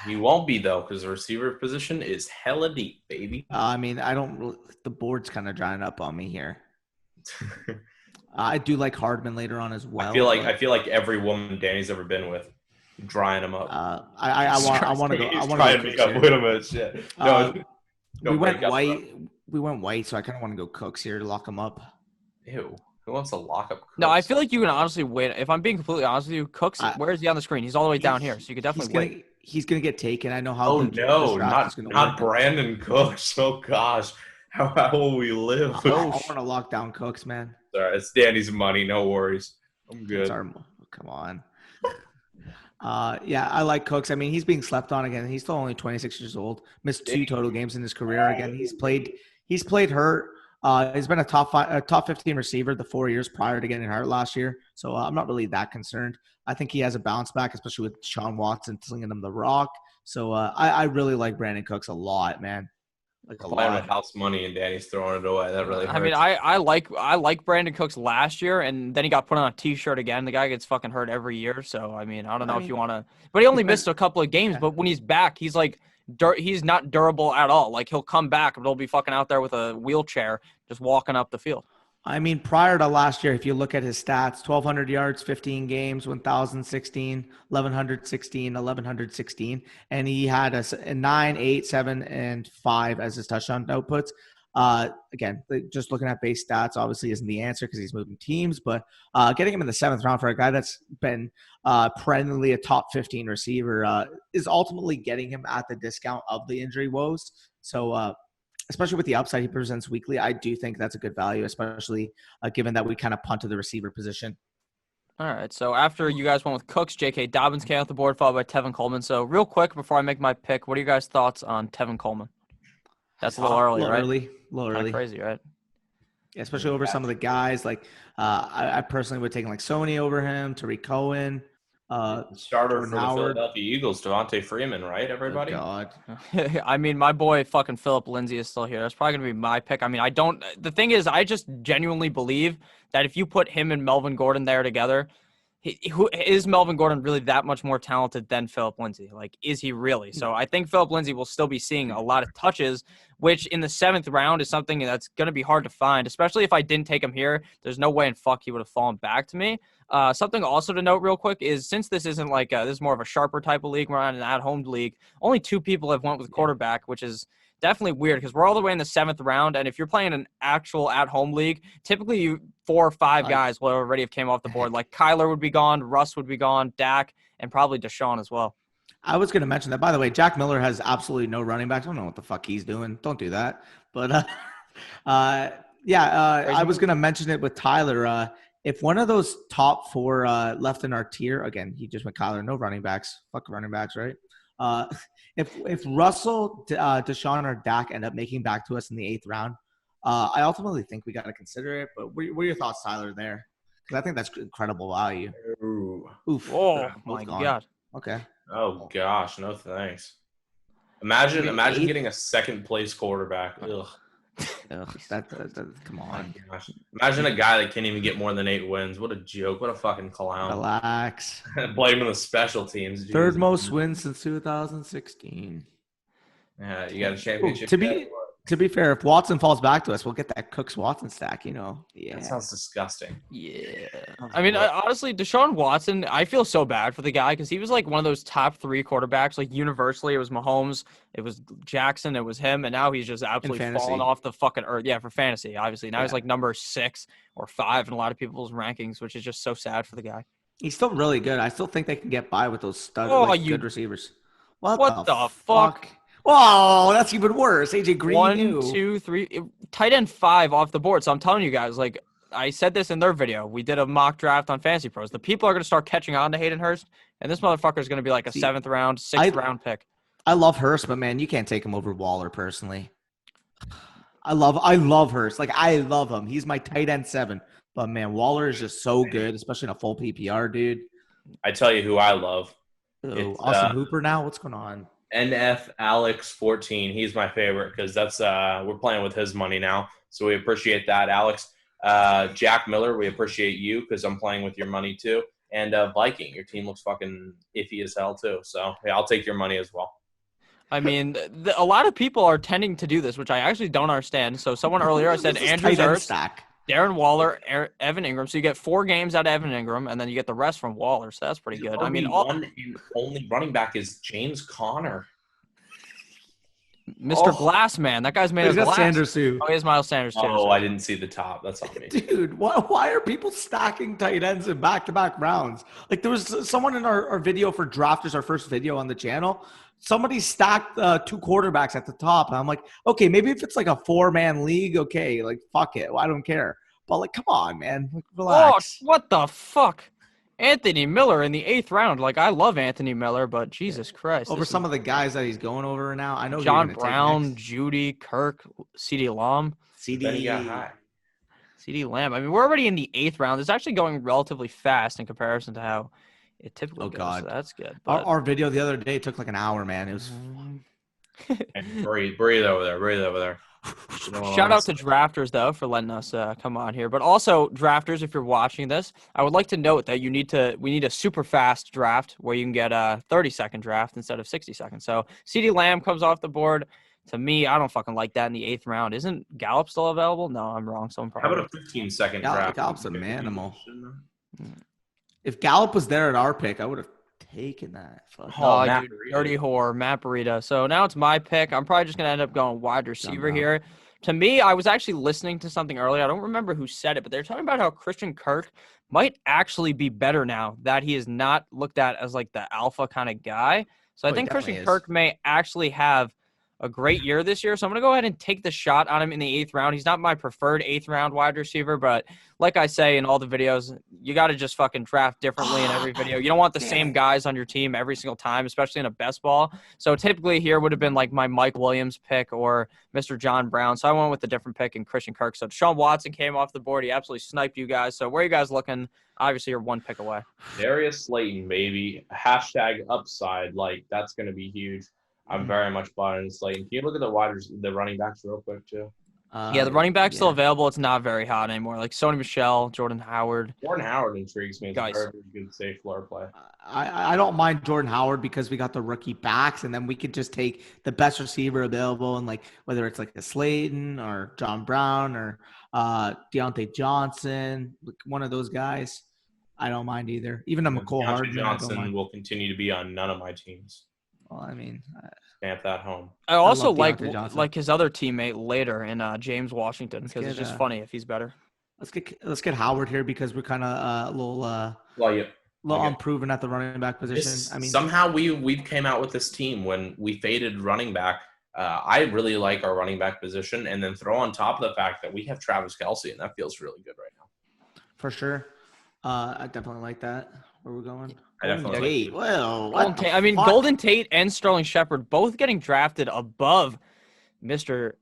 Speaker 2: He won't be, though, because the receiver position is hella deep, baby.
Speaker 3: I mean, the board's kind of drying up on me here. I do like Hardman later on as well.
Speaker 2: I feel like every woman Danny's ever been with. Drying them up.
Speaker 3: I want to go. I want
Speaker 2: to make up with him and shit.
Speaker 3: We went White. We went White, so I kind of want to go Cooks here to lock him up.
Speaker 2: Ew. Who wants to lock up Cooks?
Speaker 1: No, I feel like you can honestly wait. If I'm being completely honest with you, Cooks, where is he on the scrring? He's all the way down here, so you could definitely wait.
Speaker 3: He's going to get taken. I know how.
Speaker 2: Oh, no, not Brandon Cooks. Oh, gosh. How will we live?
Speaker 3: I want to lock down Cooks, man.
Speaker 2: Sorry, it's Danny's money. No worries. I'm good.
Speaker 3: Come on. Yeah, I like Cooks. I mean, he's being slept on again. He's still only 26 years old. Missed 2 total games in his career. Again, he's played hurt. He's been a top 15 receiver the 4 years prior to getting hurt last year. So I'm not really that concerned. I think he has a bounce back, especially with Sean Watson slinging him the rock. So I really like Brandon Cooks a lot, man. Like a
Speaker 2: lot.
Speaker 3: lot.
Speaker 2: House money and Danny's throwing it away. That really hurts.
Speaker 1: I mean, I like Brandon Cooks last year, and then he got put on a T-shirt again. The guy gets fucking hurt every year. So I mean, I don't know if you want to, but he only missed a couple of games. But when he's back, he's like, he's not durable at all. Like he'll come back, but he'll be fucking out there with a wheelchair, just walking up the field.
Speaker 3: I mean, prior to last year, if you look at his stats, 1,200 yards, 15 games, 1,016, 1,116, 1,116. And he had a 9, 8, 7, and 5 as his touchdown outputs. Again, just looking at base stats obviously isn't the answer because he's moving teams. But getting him in the 7th round for a guy that's been perennially a top 15 receiver is ultimately getting him at the discount of the injury woes. So, especially with the upside he presents weekly, I do think that's a good value, especially given that we kind of punted the receiver position.
Speaker 1: All right, so after you guys went with Cooks, J.K. Dobbins came off the board, followed by Tevin Coleman. So real quick, before I make my pick, what are you guys' thoughts on Tevin Coleman? That's a little early, right?
Speaker 3: A little early.
Speaker 1: Crazy, right?
Speaker 3: Yeah, especially over some of the guys. Like I personally would take like Sony over him, Tariq Cohen.
Speaker 2: Starter for the Philadelphia Eagles, Devontae Freeman, right, everybody?
Speaker 3: Oh, God.
Speaker 1: I mean, my boy fucking Philip Lindsay is still here. That's probably going to be my pick. I mean, the thing is, I just genuinely believe that if you put him and Melvin Gordon there together, is Melvin Gordon really that much more talented than Philip Lindsay? Like, is he really? So I think Philip Lindsay will still be seeing a lot of touches, which in the 7th round is something that's going to be hard to find, especially if I didn't take him here. There's no way in fuck he would have fallen back to me. Something also to note real quick is since this isn't like this is more of a sharper type of league, we're on an at-home league, only 2 people have went with quarterback, which is definitely weird because we're all the way in the 7th round, and if you're playing an actual at-home league, typically 4 or 5 guys will already have came off the board. Like Kyler would be gone, Russ would be gone, Dak, and probably Deshaun as well.
Speaker 3: I was going to mention that. By the way, Jack Miller has absolutely no running backs. I don't know what the fuck he's doing. Don't do that. But, I was going to mention it with Tyler. if one of those top 4 left in our tier, again, he just went Kyler, no running backs. Fuck running backs, right? If Russell, Deshaun, or Dak end up making back to us in the 8th round, I ultimately think we got to consider it. But what are your thoughts, Tyler, there? Because I think that's incredible value.
Speaker 2: Ooh.
Speaker 3: Oof.
Speaker 1: Oh, my God.
Speaker 3: Okay.
Speaker 2: Oh, gosh. No, thanks. Imagine getting a second-place quarterback. Ugh.
Speaker 3: Ugh, come on.
Speaker 2: Gosh. Imagine a guy that can't even get more than 8 wins. What a joke. What a fucking clown.
Speaker 3: Relax.
Speaker 2: Blaming the special teams.
Speaker 3: Third most wins since 2016.
Speaker 2: Yeah, you got a championship.
Speaker 3: To be fair, if Watson falls back to us, we'll get that Cooks-Watson stack, Yeah.
Speaker 2: That sounds disgusting.
Speaker 1: Yeah. I mean, honestly, Deshaun Watson, I feel so bad for the guy because he was like one of those top 3 quarterbacks. Like universally, it was Mahomes, it was Jackson, it was him, and now he's just absolutely fallen off the fucking earth. Yeah, for fantasy, obviously. Now he's like number 6 or 5 in a lot of people's rankings, which is just so sad for the guy.
Speaker 3: He's still really good. I still think they can get by with those good receivers. What the fuck? Oh, that's even worse. AJ Green.
Speaker 1: 1, 2, 3, tight end 5 off the board. So I'm telling you guys, like I said this in their video. We did a mock draft on Fantasy Pros. The people are going to start catching on to Hayden Hurst, and this motherfucker is going to be like a 7th round, 6th round pick.
Speaker 3: I love Hurst, but man, you can't take him over Waller personally. I love Hurst. Like I love him. He's my tight end 7. But man, Waller is just so good, especially in a full PPR, dude.
Speaker 2: I tell you who I love.
Speaker 3: Austin Hooper now? What's going on?
Speaker 2: NF Alex 14. He's my favorite because that's we're playing with his money now. So we appreciate that, Alex. Jack Miller, we appreciate you because I'm playing with your money too. And Viking, your team looks fucking iffy as hell too. So yeah, I'll take your money as well.
Speaker 1: I mean, a lot of people are tending to do this, which I actually don't understand. So someone earlier, I said Andrew Hurst, Darren Waller, Evan Ingram. So you get 4 games out of Evan Ingram, and then you get the rest from Waller. So that's pretty good. I mean,
Speaker 2: only running back is James Conner.
Speaker 1: Mr. Glass, man. That guy's made of glass.
Speaker 3: Sanders too.
Speaker 1: Oh, he has Miles Sanders too.
Speaker 2: Oh, I didn't see the top. That's on me.
Speaker 3: Dude, why are people stacking tight ends in back-to-back rounds? Like there was someone in our video for Drafters, our first video on the channel. Somebody stacked 2 quarterbacks at the top. And I'm like, okay, maybe if it's like a 4-man league, okay, like fuck it. Well, I don't care. But like, come on, man. Like, relax.
Speaker 1: Oh, what the fuck? Anthony Miller in the 8th round. Like, I love Anthony Miller, but Jesus Christ.
Speaker 3: Over some of the guys that he's going over now. I know
Speaker 1: John Brown, Judy, Kirk, CeeDee Lamb. CeeDee Lamb. I mean, we're already in the 8th round. It's actually going relatively fast in comparison to how it typically goes. God. So that's good. But
Speaker 3: our video the other day took like an hour, man. It was
Speaker 2: breathe over there.
Speaker 1: Shout out to Drafters, though, for letting us come on here. But also, Drafters, if you're watching this, I would like to note that we need a super fast draft where you can get a 30-second draft instead of 60 seconds. So CeeDee Lamb comes off the board. To me, I don't fucking like that in the 8th round. Isn't Gallup still available? No, I'm wrong. So I'm probably.
Speaker 2: How about a 15-second draft?
Speaker 3: Gallup's an animal. If Gallup was there at our pick, I would have taken that.
Speaker 1: Dude, dirty whore, Matt Breida. So now it's my pick. I'm probably just going to end up going wide receiver here. To me, I was actually listening to something earlier. I don't remember who said it, but they're talking about how Christian Kirk might actually be better now that he is not looked at as like the alpha kind of guy. So I think Christian Kirk may actually have a great year this year. So I'm going to go ahead and take the shot on him in the 8th round. He's not my preferred 8th round wide receiver, but like I say in all the videos, you got to just fucking draft differently in every video. You don't want the same guys on your team every single time, especially in a best ball. So typically here would have been like my Mike Williams pick or Mr. John Brown. So I went with a different pick in Christian Kirk. So Deshaun Watson came off the board. He absolutely sniped you guys. So where are you guys looking? Obviously, you're 1 pick away.
Speaker 2: Darius Slayton, baby. Hashtag upside. Like, that's going to be huge. I'm very much bought into Slayton. Can you look at the running backs real quick, too?
Speaker 1: Yeah, the running back's still available. It's not very hot anymore. Like Sony Michel, Jordan Howard.
Speaker 2: Jordan Howard intrigues me. It's a very good safe floor play.
Speaker 3: I don't mind Jordan Howard because we got the rookie backs, and then we could just take the best receiver available, and like whether it's like a Slayton or John Brown or Deontay Johnson, one of those guys. I don't mind either. Even a McCole Hardman.
Speaker 2: Johnson will continue to be on none of my teams.
Speaker 3: Well, I mean,
Speaker 2: stamp that home.
Speaker 1: I also like his other teammate later in James Washington because it's just funny if he's better.
Speaker 3: Let's get Howard here because we're kind of a little unproven at the running back position.
Speaker 2: Somehow we came out with this team when we faded running back. I really like our running back position, and then throw on top of the fact that we have Travis Kelce, and that feels really good right now.
Speaker 3: for sure. I definitely like that. Where we're going?
Speaker 2: I definitely like
Speaker 3: Tate.
Speaker 2: it.
Speaker 3: Well,
Speaker 1: Golden
Speaker 3: what the
Speaker 1: Tate, I mean,
Speaker 3: fuck?
Speaker 1: Golden Tate and Sterling Shepard both getting drafted above Mr.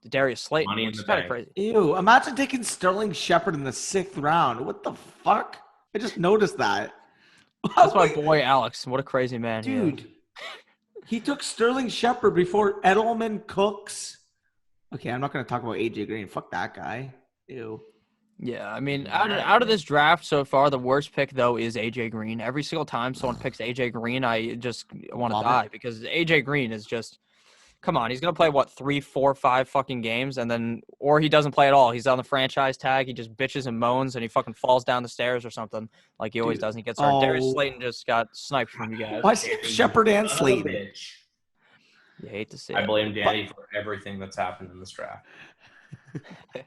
Speaker 1: Darius Slayton,
Speaker 2: Money in
Speaker 1: which
Speaker 2: the
Speaker 1: is kind of
Speaker 2: bank.
Speaker 1: crazy.
Speaker 3: Ew! Imagine taking Sterling Shepard in the 6th round. What the fuck? I just noticed that.
Speaker 1: That's my boy Alex. What a crazy man he is.
Speaker 3: Dude. He took Sterling Shepard before Edelman, Cooks. Okay, I'm not going to talk about AJ Green. Fuck that guy. Ew.
Speaker 1: Yeah, I mean, out of this draft so far, the worst pick, though, is AJ Green. Every single time someone picks AJ Green, I just want to
Speaker 3: Vomit.
Speaker 1: die because AJ Green is just, come on, he's going to play, what, 3, 4, 5 fucking games, and then, or he doesn't play at all. He's on the franchise tag. He just bitches and moans, and he fucking falls down the stairs or something like he always does, and he gets hurt. Darius Slayton just got sniped from you guys.
Speaker 3: Why is it Shepard and Slayton?
Speaker 2: Bitch.
Speaker 1: You hate to see
Speaker 2: I
Speaker 1: it.
Speaker 2: blame Danny for everything that's happened in this draft.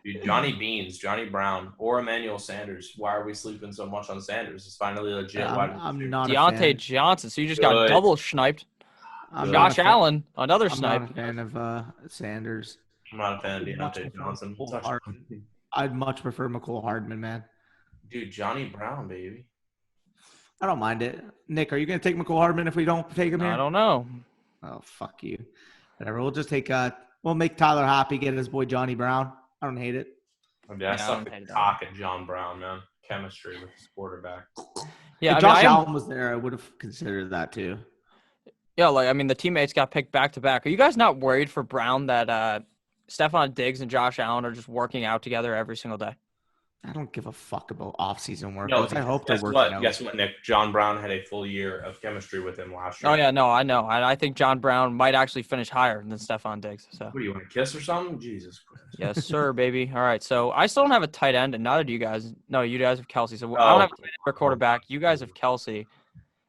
Speaker 2: Dude, Johnny Beans, Johnny Brown, or Emmanuel Sanders. Why are we sleeping so much on Sanders? It's finally legit.
Speaker 3: I'm not a
Speaker 1: Deontay
Speaker 3: fan.
Speaker 1: Johnson, so you just got
Speaker 2: Good.
Speaker 1: double sniped.
Speaker 3: I'm not a
Speaker 1: Josh
Speaker 3: fan.
Speaker 1: Allen, another
Speaker 3: I'm
Speaker 1: snipe.
Speaker 3: not a fan of Sanders.
Speaker 2: I'm not a fan of
Speaker 3: Much
Speaker 2: Deontay
Speaker 3: prefer
Speaker 2: Johnson.
Speaker 3: McCole Hardman. I'd much prefer McCole Hardman, man.
Speaker 2: Dude, Johnny Brown, baby.
Speaker 3: I don't mind it. Nick, are you going to take McCole Hardman if we don't take him here?
Speaker 1: I don't know.
Speaker 3: Oh, fuck you. Whatever. We'll just take we'll make Tyler happy, get his boy Johnny Brown. I don't hate it.
Speaker 2: I
Speaker 1: I
Speaker 2: suck
Speaker 1: don't
Speaker 2: the
Speaker 1: hate that.
Speaker 2: cock at John Brown, man. Chemistry with his quarterback.
Speaker 1: Yeah,
Speaker 3: If Josh Allen was there, I would have considered that too.
Speaker 1: Yeah, like I mean, the teammates got picked back to back. Are you guys not worried for Brown that Stephon Diggs and Josh Allen are just working out together every single day?
Speaker 3: I don't give a fuck about off-season workouts.
Speaker 2: No,
Speaker 3: I hope they're
Speaker 2: guess
Speaker 3: working
Speaker 2: what?
Speaker 3: out.
Speaker 2: Guess what, Nick? John Brown had a full year of chemistry with him last year.
Speaker 1: Oh yeah, no, I know. I think John Brown might actually finish higher than Stephon Diggs. So
Speaker 2: What do you want to kiss or something? Jesus Christ.
Speaker 1: yes, sir, baby. All right, so I still don't have a tight end, and neither do you guys. No, you guys have Kelsey. So I don't have a tight end or quarterback. You guys have Kelsey.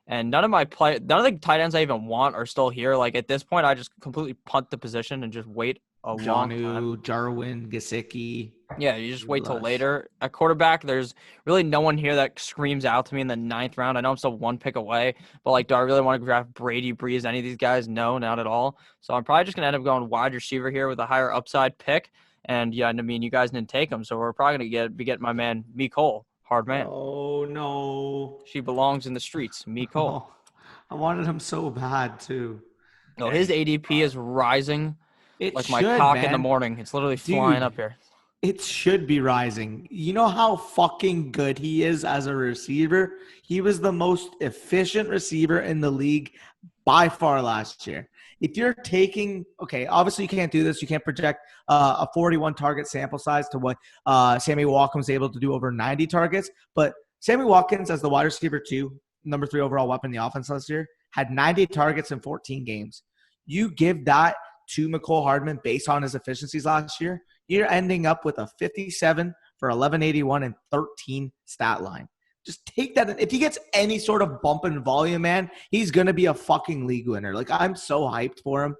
Speaker 1: And none of the tight ends I even want are still here. Like at this point, I just completely punt the position and just wait a long time.
Speaker 3: Jonnu, Jarwin, Gesicki.
Speaker 1: Yeah, you just wait till
Speaker 3: Lush.
Speaker 1: later. At quarterback, there's really no one here that screams out to me in the 9th round. I know I'm still one pick away, but like, do I really want to draft Brady, Breeze, any of these guys? No, not at all. So I'm probably just gonna end up going wide receiver here with a higher upside pick. And yeah, I mean, you guys didn't take him, so we're probably gonna be getting my man Me Cole, hard man.
Speaker 3: Oh no.
Speaker 1: She belongs in the streets, Me Cole.
Speaker 3: Oh, I wanted him so bad too.
Speaker 1: No, his ADP is rising
Speaker 3: It
Speaker 1: like
Speaker 3: should,
Speaker 1: my cock in the
Speaker 3: man.
Speaker 1: morning. It's literally flying
Speaker 3: Dude.
Speaker 1: up here.
Speaker 3: It should be rising. You know how fucking good he is as a receiver? He was the most efficient receiver in the league by far last year. If you're taking, okay, obviously you can't do this. You can't project a 41 target sample size to what Sammy Watkins was able to do over 90 targets. But Sammy Watkins, as the wide receiver 2, number 3 overall weapon in the offense last year, had 90 targets in 14 games. You give that to McCole Hardman based on his efficiencies last year, you're ending up with a 57 for 1181 and 13 stat line. Just take that. If he gets any sort of bump in volume, man, he's going to be a fucking league winner. Like, I'm so hyped for him.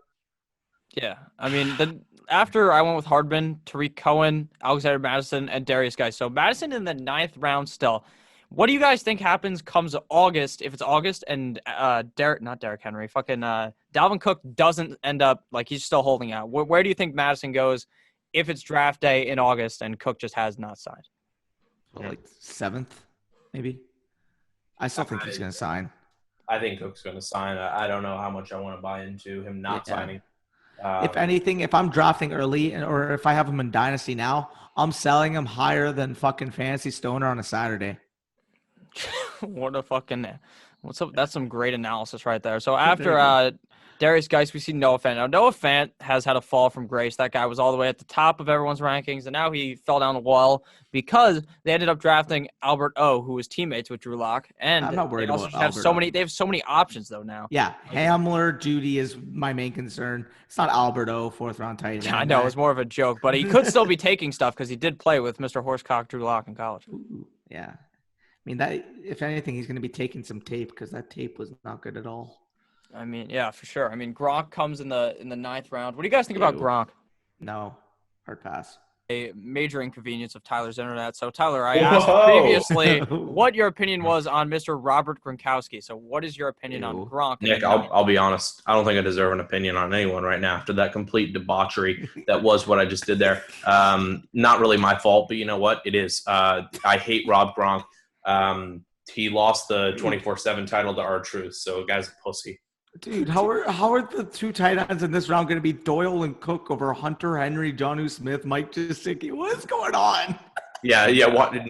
Speaker 1: Yeah, I mean, after I went with Hardman, Tariq Cohen, Alexander Madison, and Darius Guy. So Madison in the 9th round still. What do you guys think happens comes August, if it's August and not Derrick Henry, Dalvin Cook doesn't end up, like, he's still holding out? Where do you think Madison goes if it's draft day in August and Cook just has not signed?
Speaker 3: Like 7th, maybe. I still think he's going to sign.
Speaker 2: I think Cook's going to sign. I don't know how much I want to buy into him not signing.
Speaker 3: If anything, if I'm drafting early or if I have him in Dynasty now, I'm selling him higher than fucking Fantasy Stoner on a Saturday.
Speaker 1: What a fucking what's up? That's some great analysis right there. So after Darius Geis, we see Noah Fant. Now Noah Fant has had a fall from grace. That guy was all the way at the top of everyone's rankings, and now he fell down the well because they ended up drafting Albert O, who was teammates with Drew Lock. And
Speaker 3: I'm not worried
Speaker 1: they also
Speaker 3: about
Speaker 1: have
Speaker 3: Albert
Speaker 1: they have so many options though now.
Speaker 3: Yeah, Hamler, Judy is my main concern. It's not Albert O, 4th round tight end.
Speaker 1: I know, it was more of a joke, but he could still be taking stuff because he did play with Mr. Horsecock Drew Lock in college.
Speaker 3: Ooh, yeah. I mean, that if anything, he's going to be taking some tape because that tape was not good at all.
Speaker 1: I mean, yeah, for sure. I mean, Gronk comes in the 9th round. What do you guys think about Gronk?
Speaker 3: No, hard pass.
Speaker 1: a major inconvenience of Tyler's internet. So, Tyler, I asked
Speaker 2: Whoa.
Speaker 1: previously what your opinion was on Mr. Robert Gronkowski. So, what is your opinion on Gronk?
Speaker 2: Nick, I'll be honest. I don't think I deserve an opinion on anyone right now after that complete debauchery that was what I just did there. Not really my fault, but you know what? It is. I hate Rob Gronk. He lost the 24/7 title to R-Truth, so guy's a pussy.
Speaker 3: Dude, how are the two tight ends in this round going to be Doyle and Cook over Hunter Henry, Jonnu Smith, Mike Gesicki? What's going on?
Speaker 2: Yeah.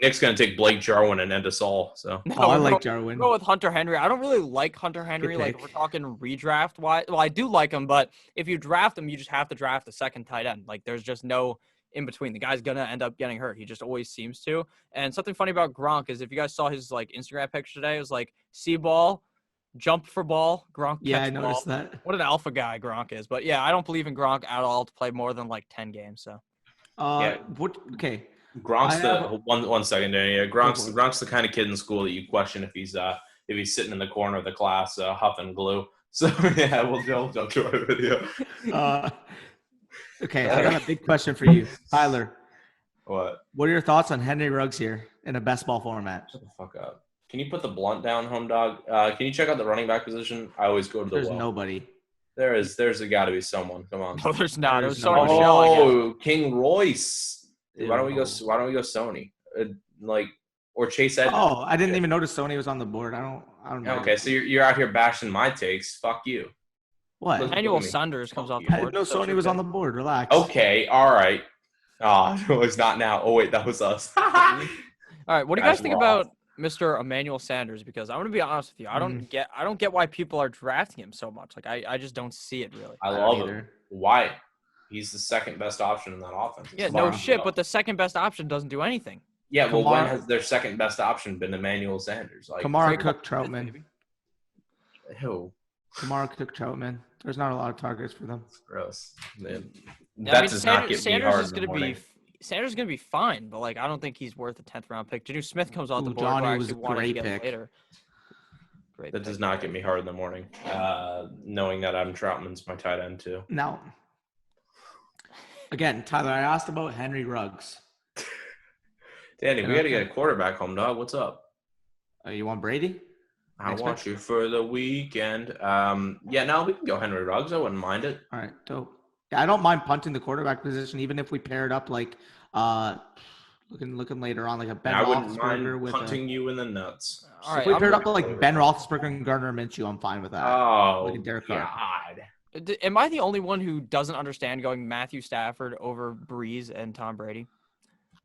Speaker 2: Nick's going to take Blake Jarwin and end us all. So
Speaker 1: No,
Speaker 3: I like Jarwin.
Speaker 1: Go with Hunter Henry. I don't really like Hunter Henry. Like, if we're talking redraft wise. Well, I do like him, but if you draft him, you just have to draft the second tight end. Like, there's just no in between. The guy's gonna end up getting hurt. He just always seems to. And something funny about Gronk is if you guys saw his like Instagram picture today, it was like see ball, jump for ball, Gronk.
Speaker 3: Yeah, I
Speaker 1: ball.
Speaker 3: noticed that.
Speaker 1: What an alpha guy Gronk is. But yeah, I don't believe in Gronk at all to play more than like 10 games. So
Speaker 3: Okay.
Speaker 2: Gronk's one second there. Yeah, Gronk's the kind of kid in school that you question if he's sitting in the corner of the class huffing glue. So yeah, we'll jump to our video.
Speaker 3: Okay, I got a big question for you, Tyler.
Speaker 2: What
Speaker 3: are your thoughts on Henry Ruggs here in a best ball format?
Speaker 2: Shut the fuck up. Can you put the blunt down, home dog? Can you check out the running back position? I always go to the
Speaker 3: There's nobody.
Speaker 2: There's got to be someone. Come on.
Speaker 1: No, there's not.
Speaker 3: There's
Speaker 1: It was
Speaker 3: no-
Speaker 1: Sony Michel, I guess.
Speaker 2: Oh, King Royce. Why don't we go Sony? Or Chase Edmonds?
Speaker 3: Oh, I didn't even notice Sony was on the board. I don't know.
Speaker 2: Okay, so you're out here bashing my takes. Fuck you.
Speaker 3: What?
Speaker 1: Emmanuel Sanders comes off the
Speaker 3: I
Speaker 1: board.
Speaker 3: didn't know Sony was on the board. Relax.
Speaker 2: Okay, all right. Oh, no, it's not now. Oh wait, that was us.
Speaker 1: All right, what do you guys think
Speaker 2: Raw.
Speaker 1: about Mr. Emmanuel Sanders? Because I'm gonna be honest with you, I don't get why people are drafting him so much. Like I just don't see it really.
Speaker 2: I love him. Why? He's the second best option in that offense.
Speaker 1: Yeah, no shit, but the second best option doesn't do anything.
Speaker 2: Yeah, well, when has their second best option been Emmanuel Sanders? Like
Speaker 3: Kamara Cook Troutman.
Speaker 2: Who?
Speaker 3: Kamara Cook Troutman. There's not a lot of targets for them.
Speaker 2: Gross. Man.
Speaker 1: Yeah,
Speaker 2: That does not get me hard in the morning.
Speaker 1: Sanders is gonna be fine, but like I don't think he's worth a 10th round pick. Jonnu Smith comes off the board.
Speaker 3: Johnny
Speaker 1: who I
Speaker 3: was
Speaker 1: actually
Speaker 3: a
Speaker 1: wanted to
Speaker 3: great
Speaker 1: get
Speaker 3: pick.
Speaker 1: later.
Speaker 2: That does not get me hard in the morning. Knowing that Adam Troutman's my tight end too.
Speaker 3: Now, again, Tyler, I asked about Henry Ruggs.
Speaker 2: Danny, we got to get a quarterback home, dog. What's up?
Speaker 3: You want Brady?
Speaker 2: I want you for the weekend. We can go Henry Ruggs. I wouldn't mind it.
Speaker 3: All right, dope. Yeah, I don't mind punting the quarterback position, even if we pair it up like looking later on, like a Ben
Speaker 2: I wouldn't
Speaker 3: Roethlisberger
Speaker 2: mind
Speaker 3: with
Speaker 2: punting you in the nuts.
Speaker 1: All right,
Speaker 3: if we paired up like Ben Roethlisberger and Gardner Minshew, I'm fine with that.
Speaker 2: Oh,
Speaker 3: Like a Derek Carr.
Speaker 2: God.
Speaker 1: Am I the only one who doesn't understand going Matthew Stafford over Breeze and Tom Brady?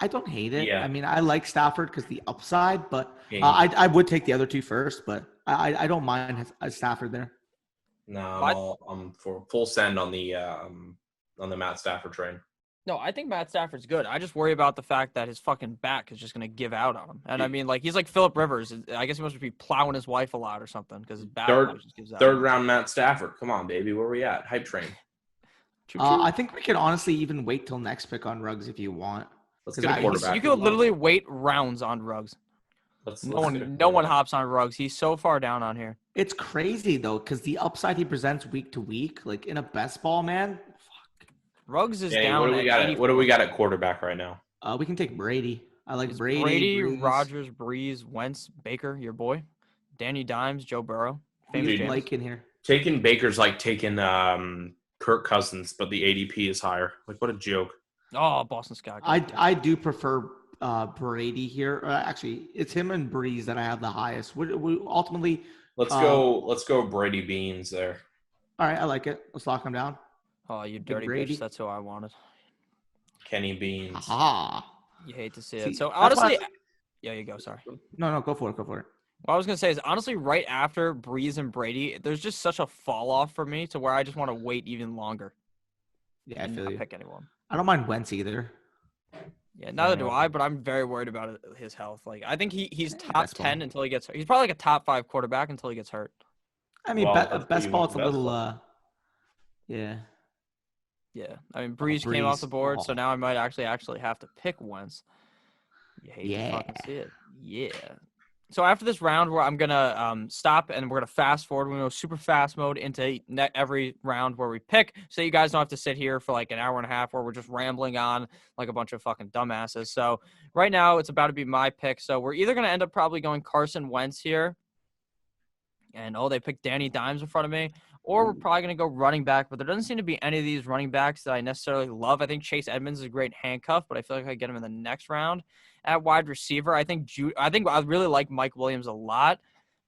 Speaker 3: I don't hate it.
Speaker 2: Yeah.
Speaker 3: I mean, I like Stafford because the upside, but
Speaker 2: Yeah.
Speaker 3: I would take the other two first, but I don't mind Stafford there.
Speaker 2: No, I'm for full send on the Matt Stafford train.
Speaker 1: No, I think Matt Stafford's good. I just worry about the fact that his fucking back is just going to give out on him. And I mean, like, he's like Phillip Rivers. I guess he must be plowing his wife a lot or something because his back just gives out.
Speaker 2: Third round Matt Stafford. Come on, baby. Where we at? Hype train.
Speaker 3: I think we can honestly even wait till next pick on Ruggs if you want.
Speaker 2: Let's get a quarterback.
Speaker 1: You could literally wait rounds on Ruggs. No one hops on Ruggs. He's so far down on here.
Speaker 3: It's crazy, though, because the upside he presents week to week, like in a best ball, man, fuck.
Speaker 1: Ruggs is
Speaker 2: Danny,
Speaker 1: down.
Speaker 2: What do we got at quarterback right now?
Speaker 3: We can take Brady. I like Brady.
Speaker 1: Brady, Rodgers, Breeze, Wentz, Baker, your boy, Danny Dimes, Joe Burrow.
Speaker 3: Like in here.
Speaker 2: Taking Baker's like taking Kirk Cousins, but the ADP is higher. Like, what a joke.
Speaker 1: Oh, Boston Scott.
Speaker 3: I do prefer Brady here. Actually, it's him and Breeze that I have the highest. We ultimately.
Speaker 2: Let's go Brady Beans there.
Speaker 3: All right, I like it. Let's lock him down.
Speaker 1: Oh, you dirty bitch. That's who I wanted.
Speaker 2: Kenny Beans.
Speaker 3: Aha.
Speaker 1: You hate to see it. So honestly, yeah, you go. Sorry.
Speaker 3: No, go for it.
Speaker 1: What I was gonna say is honestly, right after Breeze and Brady, there's just such a fall off for me to where I just want to wait even longer.
Speaker 3: Yeah, I feel you.
Speaker 1: Pick anyone.
Speaker 3: I don't mind Wentz either.
Speaker 1: Yeah, neither do I, but I'm very worried about his health. Like, I think he's top 10 until he gets hurt. He's probably like a top 5 quarterback until he gets hurt.
Speaker 3: I mean, best ball, it's a little, yeah.
Speaker 1: Yeah, I mean, Breeze came off the board, so now I might actually have to pick Wentz. You hate to fucking see it. Yeah. So after this round, where I'm gonna stop and we're gonna fast forward. We're gonna go super fast mode into every round where we pick, so you guys don't have to sit here for like an hour and a half where we're just rambling on like a bunch of fucking dumbasses. So right now it's about to be my pick. So we're either gonna end up probably going Carson Wentz here, and they picked Danny Dimes in front of me, or we're probably gonna go running back. But there doesn't seem to be any of these running backs that I necessarily love. I think Chase Edmonds is a great handcuff, but I feel like I get him in the next round. At wide receiver, I think I really like Mike Williams a lot,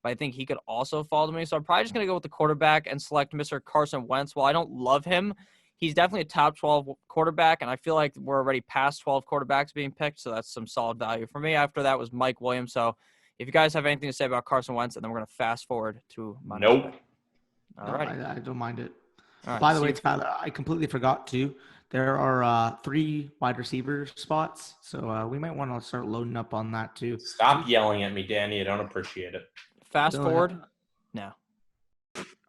Speaker 1: but I think he could also fall to me. So I'm probably just going to go with the quarterback and select Mr. Carson Wentz. While I don't love him, he's definitely a top 12 quarterback, and I feel like we're already past 12 quarterbacks being picked, so that's some solid value for me. After that was Mike Williams. So if you guys have anything to say about Carson Wentz, and then we're going to fast forward to my next pick. All right.
Speaker 3: I don't mind it.
Speaker 1: Right,
Speaker 3: by the way, Tyler, I completely forgot to. There are 3 wide receiver spots, so we might want to start loading up on that too.
Speaker 2: Stop yelling at me, Danny. I don't appreciate it.
Speaker 1: Fast forward. No.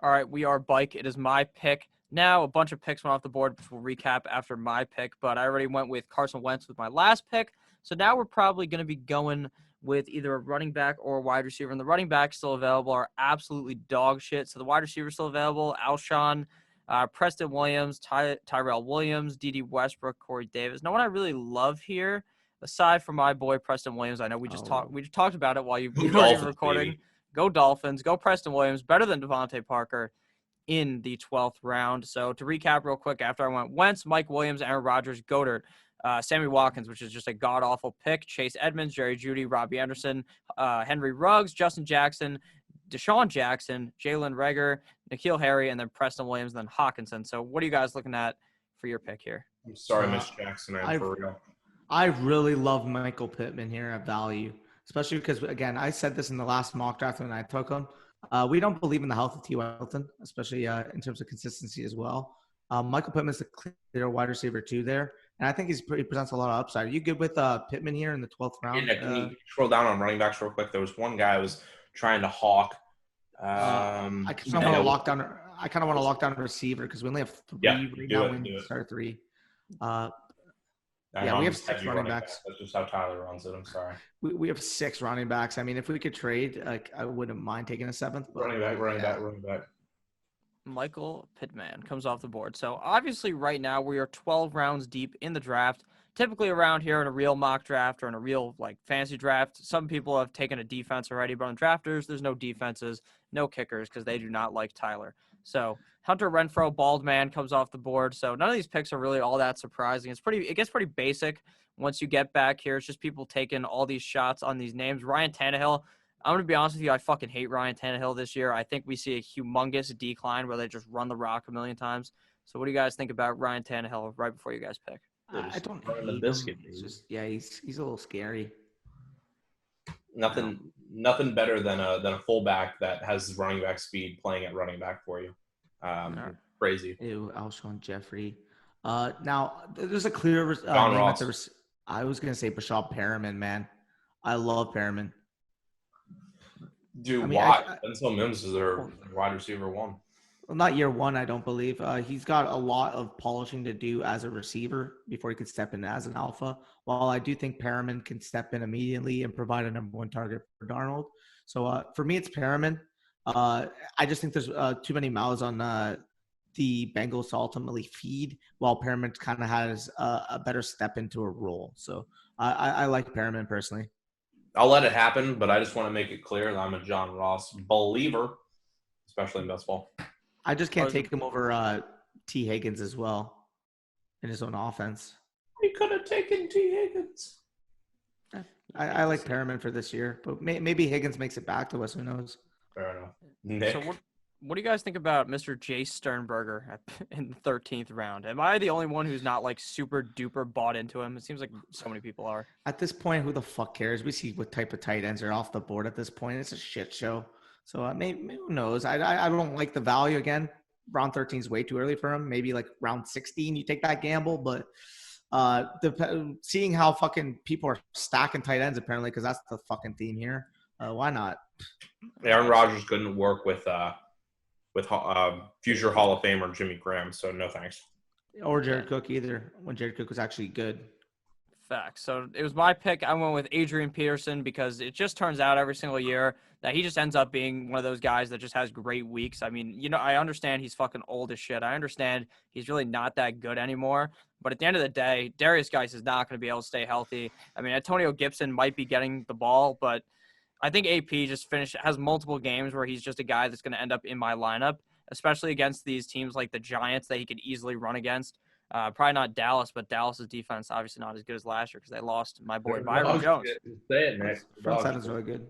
Speaker 1: All right, we are bike. It is my pick. Now, a bunch of picks went off the board, which we'll recap after my pick, but I already went with Carson Wentz with my last pick. So now we're probably going to be going with either a running back or a wide receiver. And the running backs still available are absolutely dog shit. So the wide receiver still available, Alshon, Preston Williams, Tyrell Williams, D.D. Westbrook, Corey Davis. No one I really love here, aside from my boy Preston Williams. I know we just talked about it while you were recording.
Speaker 2: Baby.
Speaker 1: Go Dolphins. Go Preston Williams. Better than Devontae Parker in the 12th round. So to recap real quick, after I went Wentz, Mike Williams, Aaron Rodgers, Goddard, Sammy Watkins, which is just a god-awful pick, Chase Edmonds, Jerry Jeudy, Robbie Anderson, Henry Ruggs, Justin Jackson, Deshaun Jackson, Jalen Reagor, N'Keal Harry, and then Preston Williams, and then Hawkinson. So what are you guys looking at for your pick here?
Speaker 2: I'm sorry, Miss Jackson. For real.
Speaker 3: I really love Michael Pittman here at value, especially because, again, I said this in the last mock draft when I took him. We don't believe in the health of T.Y. Hilton, especially in terms of consistency as well. Michael Pittman's the clear wide receiver too there, and I think he presents a lot of upside. Are you good with Pittman here in the 12th round?
Speaker 2: Yeah, can you scroll down on running backs real quick? There was one guy I was trying to hawk.
Speaker 3: I kind of want to lock down. I kind of want to lock down a receiver because we only have 3 right now. We start 3. We have 6 running backs.
Speaker 2: That's just how Tyler runs it. I'm sorry.
Speaker 3: We have 6 running backs. I mean, if we could trade, I wouldn't mind taking a 7th. But
Speaker 2: running back.
Speaker 1: Michael Pittman comes off the board. So obviously right now we are 12 rounds deep in the draft. Typically around here in a real mock draft or in a real like fantasy draft, some people have taken a defense already, but on drafters, there's no defenses, no kickers because they do not like Tyler. So Hunter Renfrow, bald man, comes off the board. So none of these picks are really all that surprising. It gets pretty basic once you get back here. It's just people taking all these shots on these names. Ryan Tannehill, I'm going to be honest with you, I fucking hate Ryan Tannehill this year. I think we see a humongous decline where they just run the rock a million times. So what do you guys think about Ryan Tannehill right before you guys pick?
Speaker 3: I don't hate him. It's just, he's a little scary.
Speaker 2: Nothing better than a fullback that has running back speed playing at running back for you. Crazy.
Speaker 3: Ew, Alshon Jeffrey. Now there's a clear name
Speaker 2: Ross.
Speaker 3: I was gonna say Bashad Perriman, man. I love Perriman.
Speaker 2: Dude, why? Denzel Mims is their wide receiver 1.
Speaker 3: Well, not year 1, I don't believe. He's got a lot of polishing to do as a receiver before he could step in as an alpha. While I do think Perriman can step in immediately and provide a number 1 target for Darnold. So for me, it's Perriman. I just think there's too many mouths on the Bengals to ultimately feed, while Perriman kind of has a better step into a role. So I like Perriman personally.
Speaker 2: I'll let it happen, but I just want to make it clear that I'm a John Ross believer, especially in best ball.
Speaker 3: I just can't take him over T. Higgins as well in his own offense.
Speaker 2: He could have taken T. Higgins.
Speaker 3: I like Perriman for this year, but maybe Higgins makes it back to us. Who knows?
Speaker 2: Fair enough. Nick.
Speaker 1: So what do you guys think about Mr. Jace Sternberger in the 13th round? Am I the only one who's not like super duper bought into him? It seems like so many people are.
Speaker 3: At this point, who the fuck cares? We see what type of tight ends are off the board at this point. It's a shit show. So maybe who knows? I don't like the value again. Round 13 is way too early for him. Maybe like round 16, you take that gamble. But seeing how fucking people are stacking tight ends apparently, because that's the fucking theme here. Why not?
Speaker 2: Aaron Rodgers couldn't work with future Hall of Famer Jimmy Graham, so no thanks.
Speaker 3: Or Jared Cook either, when Jared Cook was actually good.
Speaker 1: Facts. So it was my pick. I went with Adrian Peterson because it just turns out every single year that he just ends up being one of those guys that just has great weeks. I mean, I understand he's fucking old as shit. I understand he's really not that good anymore. But at the end of the day, Darius Geis is not going to be able to stay healthy. I mean, Antonio Gibson might be getting the ball, but I think AP just has multiple games where he's just a guy that's going to end up in my lineup, especially against these teams like the Giants that he could easily run against. Probably not Dallas, but Dallas's defense obviously not as good as last year because they lost my boy Byron Jones.
Speaker 2: Say it, Nick.
Speaker 3: Front seven is really good.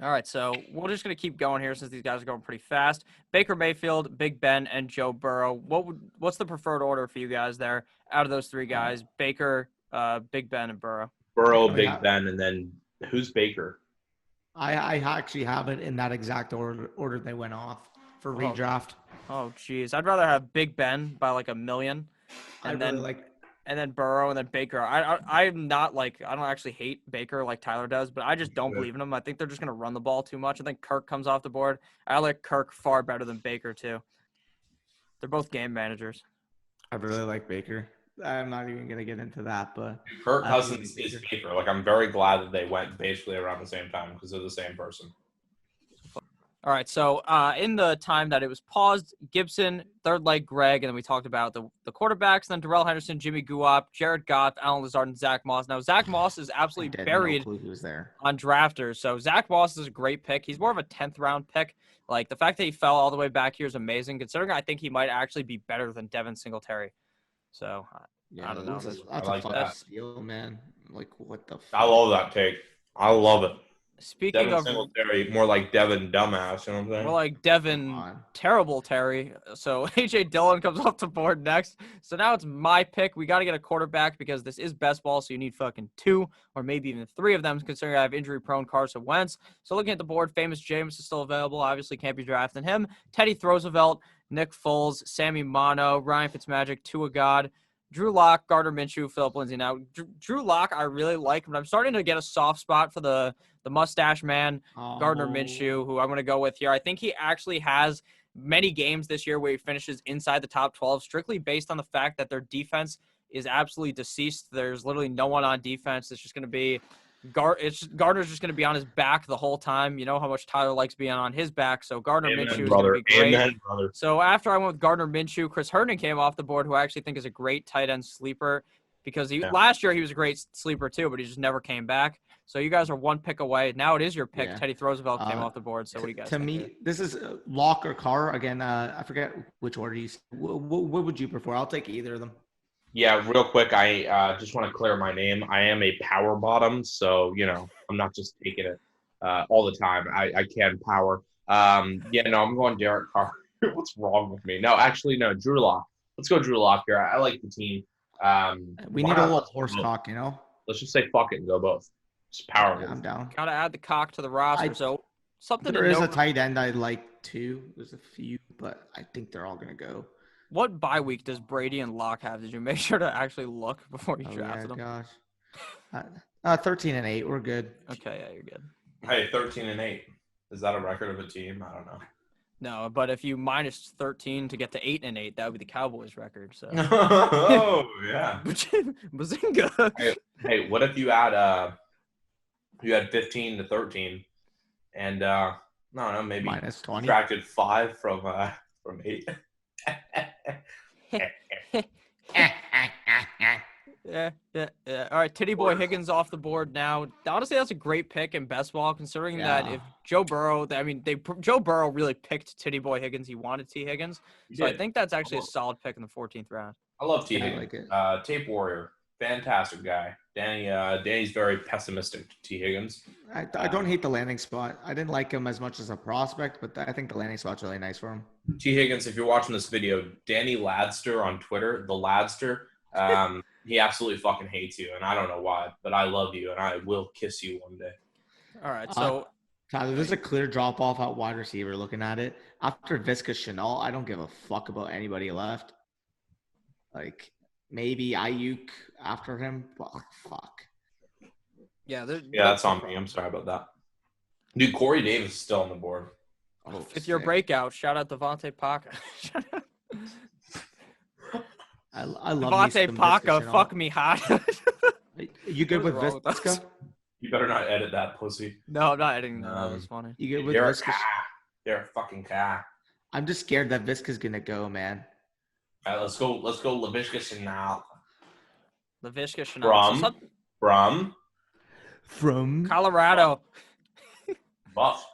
Speaker 1: All right, so we're just going to keep going here since these guys are going pretty fast. Baker Mayfield, Big Ben, and Joe Burrow. What's the preferred order for you guys there out of those three guys? Baker, Big Ben, and Burrow.
Speaker 2: Burrow, Big Ben, and then who's Baker?
Speaker 3: I actually have it in that exact order they went off for redraft.
Speaker 1: Oh, geez. I'd rather have Big Ben by like 1 million. And then Burrow and then Baker. I'm not like I don't actually hate Baker like Tyler does, but I just don't believe in him. I think they're just gonna run the ball too much. I think Kirk comes off the board. I like Kirk far better than Baker too. They're both game managers.
Speaker 3: I really like Baker. I'm not even gonna get into that, but
Speaker 2: Kirk Cousins is Baker. Like I'm very glad that they went basically around the same time because they're the same person.
Speaker 1: All right, so in the time that it was paused, Gibson, third leg Greg, and then we talked about the quarterbacks, then Darrell Henderson, Jimmy Guap, Jared Goff, Alan Lazard, and Zach Moss. Now, Zach Moss is absolutely buried on drafters, so Zach Moss is a great pick. He's more of a 10th round pick. Like, the fact that he fell all the way back here is amazing, considering I think he might actually be better than Devin Singletary. So, I don't know.
Speaker 3: That's a fucking steal, man. Like, what the fuck?
Speaker 2: I love that take. I love it.
Speaker 1: Speaking
Speaker 2: Devin Singletary, more like Devin Dumbass, you know what I'm saying?
Speaker 1: More like Devin Terrible Terry. So A.J. Dillon comes off the board next. So now it's my pick. We got to get a quarterback because this is best ball, so you need fucking 2 or maybe even 3 of them considering I have injury-prone Carson Wentz. So looking at the board, Famous James is still available. Obviously can't be drafting him. Teddy Roosevelt, Nick Foles, Sammy Mono, Ryan Fitzmagic, Tua God, Drew Lock, Gardner Minshew, Philip Lindsay. Now, Drew Lock I really like, but I'm starting to get a soft spot for the mustache man, Gardner Minshew, who I'm going to go with here. I think he actually has many games this year where he finishes inside the top 12, strictly based on the fact that their defense is absolutely deceased. There's literally no one on defense. It's just going to be Gardner's just going to be on his back the whole time. You know how much Tyler likes being on his back, so Gardner Minshew is going to be great. Amen, brother. So after I went with Gardner Minshew, Chris Herndon came off the board, who I actually think is a great tight end sleeper because last year he was a great sleeper too, but he just never came back. So you guys are 1 pick away. Now it is your pick. Yeah. Teddy Roosevelt came off the board. So what do you guys think? To me,
Speaker 3: this is Lock or Carr. Again, I forget which order you – what would you prefer? I'll take either of them.
Speaker 2: Yeah, real quick, I just want to clear my name. I am a power bottom, so, I'm not just taking it all the time. I can power. I'm going Derek Carr. What's wrong with me? No, actually, no, Drew Lock. Let's go Drew Lock here. I like the team.
Speaker 3: We need a little horse cock,
Speaker 2: Let's just say fuck it and go both. Just power.
Speaker 3: Yeah, I'm down.
Speaker 1: Got to add the cock to the roster. So something
Speaker 3: there is a tight end I like too. There's a few, but I think they're all going to go.
Speaker 1: What bye week does Brady and Locke have? Did you make sure to actually look before you drafted them?
Speaker 3: Gosh. 13-8. We're good.
Speaker 1: Okay, yeah, you're good.
Speaker 2: Hey, 13-8. Is that a record of a team? I don't know.
Speaker 1: No, but if you minus 13 to get to 8-8, that would be the Cowboys' record. So.
Speaker 2: Oh yeah.
Speaker 1: Bazinga.
Speaker 2: Hey, what if you had 15 to 13, and I don't know, maybe
Speaker 3: minus 20.
Speaker 2: Subtracted 5 from 8.
Speaker 1: Yeah. All right, Titty Boy Higgins off the board now. Honestly, that's a great pick in best ball, considering that if Joe Burrow, Joe Burrow really picked Titty Boy Higgins. He wanted T. Higgins. So I think that's actually a solid pick in the 14th round.
Speaker 2: I love T. Higgins. Like Tape Warrior. Fantastic guy. Danny's very pessimistic to T. Higgins.
Speaker 3: I don't hate the landing spot. I didn't like him as much as a prospect, but I think the landing spot's really nice for him.
Speaker 2: T. Higgins, if you're watching this video, Danny Ladster on Twitter, the Ladster, he absolutely fucking hates you, and I don't know why, but I love you, and I will kiss you one day.
Speaker 1: All right, so
Speaker 3: Tyler, there's a clear drop off at wide receiver. Looking at it after Visca Chanel, I don't give a fuck about anybody left. Like maybe Ayuk after him. Fuck.
Speaker 1: Yeah,
Speaker 2: that's on me. I'm sorry about that. Dude, Corey Davis is still on the board.
Speaker 1: Oh, it's your breakout. Shout out Devontae Parker.
Speaker 3: I love
Speaker 1: Devontae Parker. Fuck me hot.
Speaker 3: You good
Speaker 1: What
Speaker 3: with
Speaker 1: is wrong with us?
Speaker 3: Visca?
Speaker 2: You better not edit that, pussy.
Speaker 1: No, I'm not editing that. That was funny.
Speaker 3: You good with
Speaker 2: You're a
Speaker 3: Visca?
Speaker 2: car. You're a fucking car.
Speaker 3: I'm just scared that Visca's gonna go, man.
Speaker 2: All right, let's go. Let's go. LaVishka Chanel.
Speaker 1: LaVishka Chanel.
Speaker 2: From
Speaker 1: Colorado.
Speaker 2: Buff.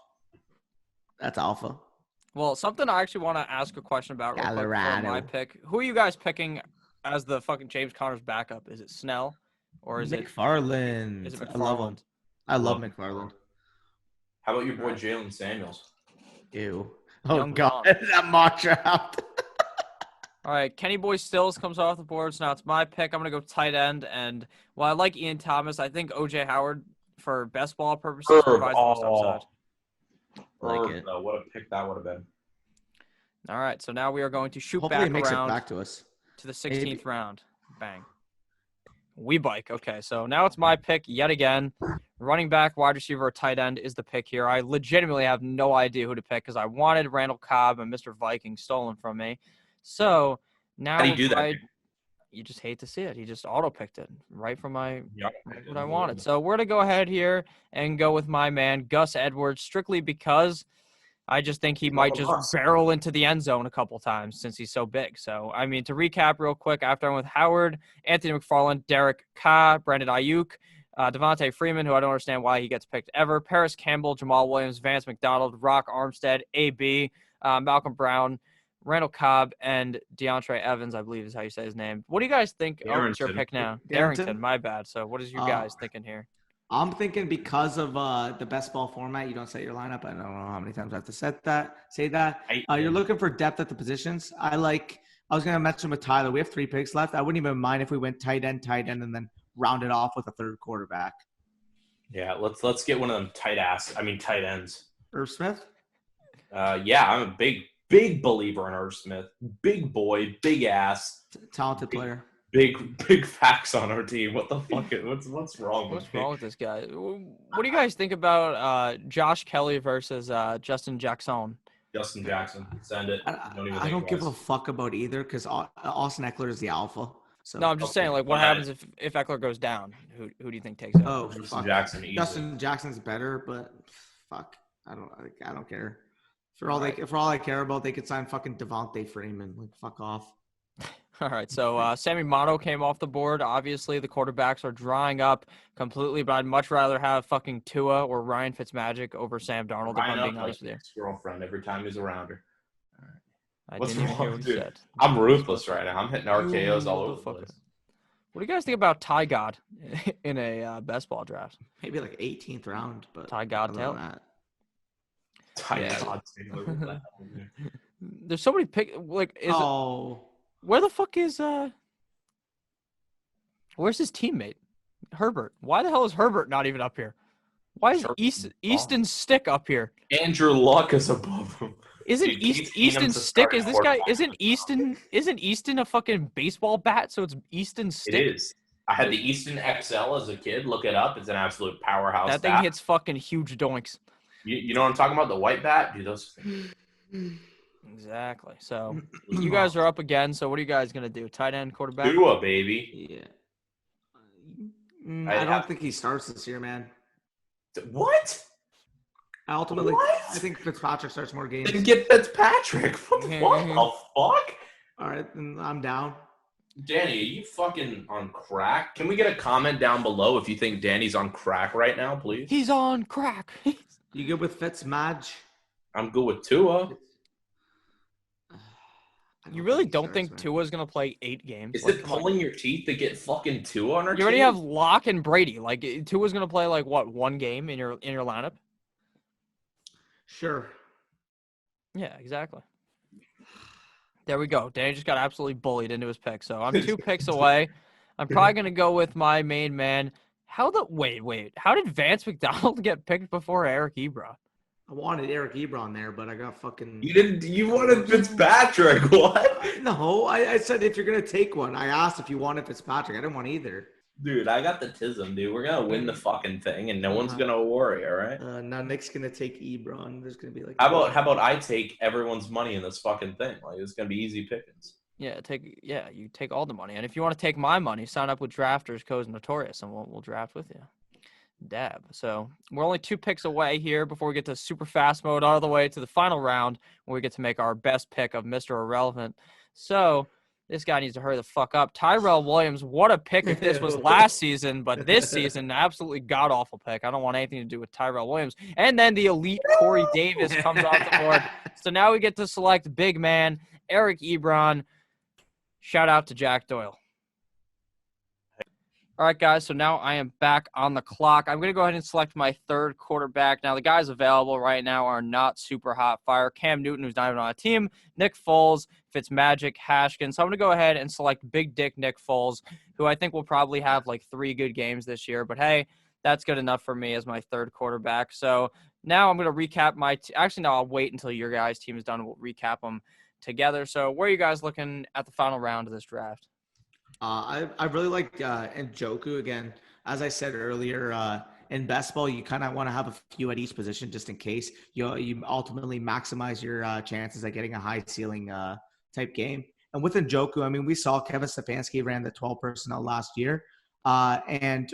Speaker 3: That's alpha.
Speaker 1: Well, something I actually want to ask a question about real quick before
Speaker 3: Colorado.
Speaker 1: my pick. Who are you guys picking as the fucking James Conner's backup? Is it Snell or is
Speaker 3: McFarland?
Speaker 1: it
Speaker 3: I love him.
Speaker 1: McFarland?
Speaker 3: I love McFarland.
Speaker 2: How about your boy Jalen Samuels?
Speaker 3: Ew. Oh
Speaker 1: Young
Speaker 3: god,
Speaker 1: Gone.
Speaker 3: that mock draft.
Speaker 1: All right, Kenny Boy Stills comes off the board, so now it's my pick. I'm going to go tight end, and while I like Ian Thomas, I think O.J. Howard, for best ball purposes, provides the most upside.
Speaker 3: Like it.
Speaker 2: What a pick that would have been.
Speaker 1: All right, so now we are going to shoot
Speaker 3: Hopefully, it
Speaker 1: back
Speaker 3: makes
Speaker 1: around
Speaker 3: it back to us.
Speaker 1: to the 16th round. Bang. We bike. Okay, so now it's my pick yet again. Running back, wide receiver, or tight end is the pick here. I legitimately have no idea who to pick because I wanted Randall Cobb and Mr. Viking stolen from me. So now
Speaker 2: How do you do that?
Speaker 1: you just hate to see it. He just auto-picked it right from
Speaker 2: Yep.
Speaker 1: what I wanted. So we're going to go ahead here and go with my man, Gus Edwards, strictly because I just think he might just barrel into the end zone a couple times since he's so big. So, I mean, to recap real quick, after I went with Howard, Anthony McFarland, Derek Carr, Brandon Ayuk, Devontae Freeman, who I don't understand why he gets picked ever, Paris Campbell, Jamal Williams, Vance McDonald, Rock Armstead, AB, Malcolm Brown, Randall Cobb, and DeAndre Evans, I believe is how you say his name. What do you guys think? Oh, it's your pick now. Darrington, my bad. So what is you guys thinking here?
Speaker 3: I'm thinking because of the best ball format, you don't set your lineup. I don't know how many times I have to say that. You're looking for depth at the positions. I was going to mention with Tyler, we have 3 picks left. I wouldn't even mind if we went tight end, and then round it off with a third quarterback.
Speaker 2: Yeah, let's get one of them tight ends.
Speaker 3: Irv Smith?
Speaker 2: Yeah, I'm a big believer in Irv Smith. Big boy, big ass.
Speaker 3: Talented player.
Speaker 2: Big facts on our team. What the fuck? What's wrong with
Speaker 1: wrong with this guy? What do you guys think about Josh Kelly versus Justin Jackson?
Speaker 2: Justin Jackson, send it.
Speaker 3: I don't give a fuck about either because Austin Eckler is the alpha. So
Speaker 1: no, I'm just saying, like, what happens if Eckler goes down? Who do you think takes it?
Speaker 3: Oh,
Speaker 2: Justin Jackson. Easily.
Speaker 3: Justin Jackson's better, but fuck, I don't care. For all I care about, they could sign fucking Devontae Freeman. Like, fuck off.
Speaker 1: All right, so Sammy Mono came off the board. Obviously, the quarterbacks are drying up completely, but I'd much rather have fucking Tua or Ryan Fitzmagic over Sam Darnold, if I'm being honest with you.
Speaker 2: His girlfriend every time he's around her.
Speaker 1: I didn't even hear what you said.
Speaker 2: I'm ruthless right now. I'm hitting RKOs all over the place.
Speaker 1: What do you guys think about Ty God in a best ball draft?
Speaker 3: Maybe like 18th round, but
Speaker 1: Ty Godtail.
Speaker 2: Ty God.
Speaker 1: There's so many pick. Like, where the fuck is where's his teammate? Herbert. Why the hell is Herbert not even up here? Why is Easton Stick up here?
Speaker 2: Andrew Luck is above him.
Speaker 1: Isn't Easton Stick? Is this guy? Isn't Easton a fucking baseball bat? So it's Easton Stick.
Speaker 2: It is. I had the Easton XL as a kid. Look it up. It's an absolute powerhouse.
Speaker 1: That thing hits fucking huge doinks.
Speaker 2: You know what I'm talking about? The white bat? Dude, those things.
Speaker 1: Exactly. So you guys are up again. So what are you guys gonna do? Tight end, quarterback?
Speaker 2: Tua, baby.
Speaker 3: Yeah. I don't think he starts this year, man.
Speaker 2: What?
Speaker 3: Ultimately, I think Fitzpatrick starts more games.
Speaker 2: Then get Fitzpatrick. What the fuck?
Speaker 3: All right, then I'm down.
Speaker 2: Danny, are you fucking on crack? Can we get a comment down below if you think Danny's on crack right now, please?
Speaker 1: He's on crack.
Speaker 3: You good with Fitzmag?
Speaker 2: I'm good with Tua.
Speaker 1: You really don't think Tua's going to play 8 games?
Speaker 2: Is it pulling your teeth to get fucking Tua on our team?
Speaker 1: You already have Locke and Brady. Like, Tua's going to play, like, what, 1 game in your lineup?
Speaker 3: Sure.
Speaker 1: Yeah, exactly. There we go. Danny just got absolutely bullied into his pick. So I'm 2 picks away. I'm probably going to go with my main man. Wait. How did Vance McDonald get picked before Eric Ebron?
Speaker 3: I wanted Eric Ebron there, but I got fucking...
Speaker 2: You wanted Fitzpatrick. What?
Speaker 3: No, I said if you're going to take one. I asked if you wanted Fitzpatrick. I didn't want either.
Speaker 2: Dude, I got the tism, dude. We're going to win the fucking thing, and no one's going to worry, all right?
Speaker 3: Now Nick's going to take Ebron. There's going to be like...
Speaker 2: How about I take everyone's money in this fucking thing? Like, it's going to be easy pickings.
Speaker 1: you take all the money. And if you want to take my money, sign up with Drafters Codes Notorious, and we'll draft with you. Dab. So we're only 2 picks away here before we get to super fast mode all the way to the final round where we get to make our best pick of Mr. Irrelevant. So this guy needs to hurry the fuck up. Tyrell Williams, what a pick if this was last season, but this season, absolutely god-awful pick. I don't want anything to do with Tyrell Williams. And then the elite Corey Davis comes off the board. So now we get to select big man, Eric Ebron. Shout out to Jack Doyle. All right, guys, so now I am back on the clock. I'm going to go ahead and select my third quarterback. Now, the guys available right now are not super hot fire. Cam Newton, who's not even on a team, Nick Foles, Fitzmagic, Haskins. So I'm going to go ahead and select Big Dick Nick Foles, who I think will probably have like 3 good games this year. But, hey, that's good enough for me as my third quarterback. So now I'm going to recap my actually, no, I'll wait until your guys' team is done. We'll recap them together. So where are you guys looking at the final round of this draft?
Speaker 3: I really like Njoku again. As I said earlier, in best ball, you kind of want to have a few at each position just in case you ultimately maximize your chances at getting a high ceiling type game. And with Njoku, I mean, we saw Kevin Stefanski ran the 12 personnel last year, and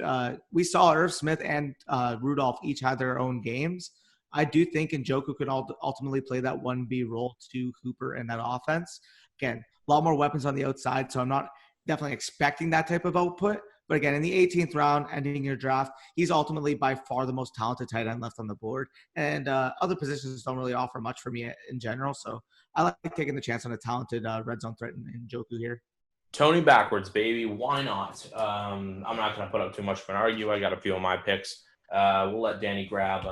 Speaker 3: we saw Irv Smith and Rudolph each had their own games. I do think Njoku could ultimately play that 1B role to Hooper in that offense. Again, a lot more weapons on the outside, so I'm not definitely expecting that type of output. But again, in the 18th round, ending your draft, he's ultimately by far the most talented tight end left on the board. And other positions don't really offer much for me in general. So I like taking the chance on a talented red zone threat in Njoku here.
Speaker 2: Tony backwards, baby. Why not? I'm not going to put up too much of an argue. I got a few of my picks. We'll let Danny grab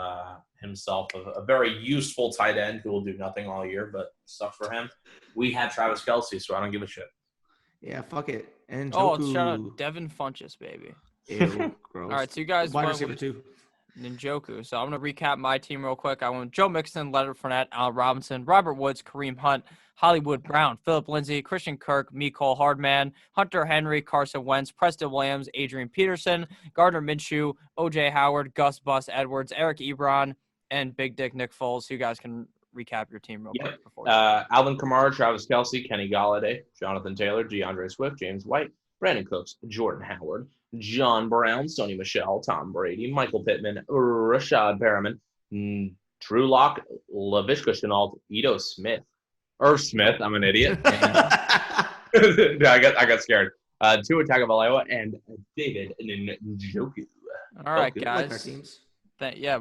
Speaker 2: himself a very useful tight end who will do nothing all year, but stuff for him. We had Travis Kelce, so I don't give a shit.
Speaker 3: Yeah, fuck it. And
Speaker 1: shout out Devin Funchess, baby.
Speaker 3: Ew, gross.
Speaker 1: All right, so you guys
Speaker 3: wide
Speaker 1: went
Speaker 3: receiver
Speaker 1: with
Speaker 3: too.
Speaker 1: Njoku. So I'm going to recap my team real quick. I went with Joe Mixon, Leonard Fournette, Allen Robinson, Robert Woods, Kareem Hunt, Hollywood Brown, Philip Lindsay, Christian Kirk, Mecole Hardman, Hunter Henry, Carson Wentz, Preston Williams, Adrian Peterson, Gardner Minshew, O.J. Howard, Gus Edwards, Eric Ebron, and Big Dick Nick Foles. So you guys can recap your team real quick. Before
Speaker 2: Alvin Kamara, Travis Kelce, Kenny Galladay, Jonathan Taylor, DeAndre Swift, James White, Brandon Cooks, Jordan Howard, John Brown, Sony Michel, Tom Brady, Michael Pittman, Rashad Perriman, Drew Lock, Laviska Shenault, Ito Smith, Irv Smith. I'm an idiot. I got scared. Tua Tagovailoa and David Njoku.
Speaker 1: All right, guys.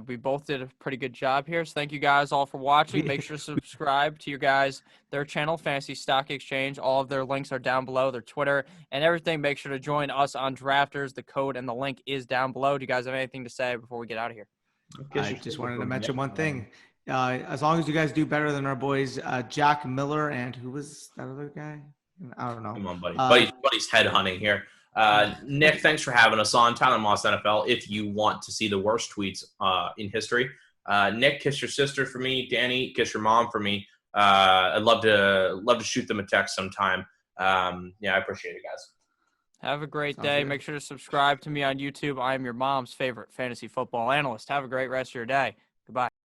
Speaker 1: We both did a pretty good job here. So thank you guys all for watching. Make sure to subscribe to their channel, Fantasy Stock Exchange. All of their links are down below, their Twitter and everything. Make sure to join us on Drafters. The code and the link is down below. Do you guys have anything to say before we get out of here?
Speaker 3: I just wanted to mention one thing. As long as you guys do better than our boys, Jack Miller and who was that other guy? I don't know.
Speaker 2: Come on, buddy. Buddy's headhunting here. Nick, thanks for having us on. Tyler Moss NFL. If you want to see the worst tweets in history, Nick, kiss your sister for me. Danny, kiss your mom for me. I'd love to shoot them a text sometime. I appreciate it, guys.
Speaker 1: Have a great day. Good. Make sure to subscribe to me on YouTube. I am your mom's favorite fantasy football analyst. Have a great rest of your day. Goodbye.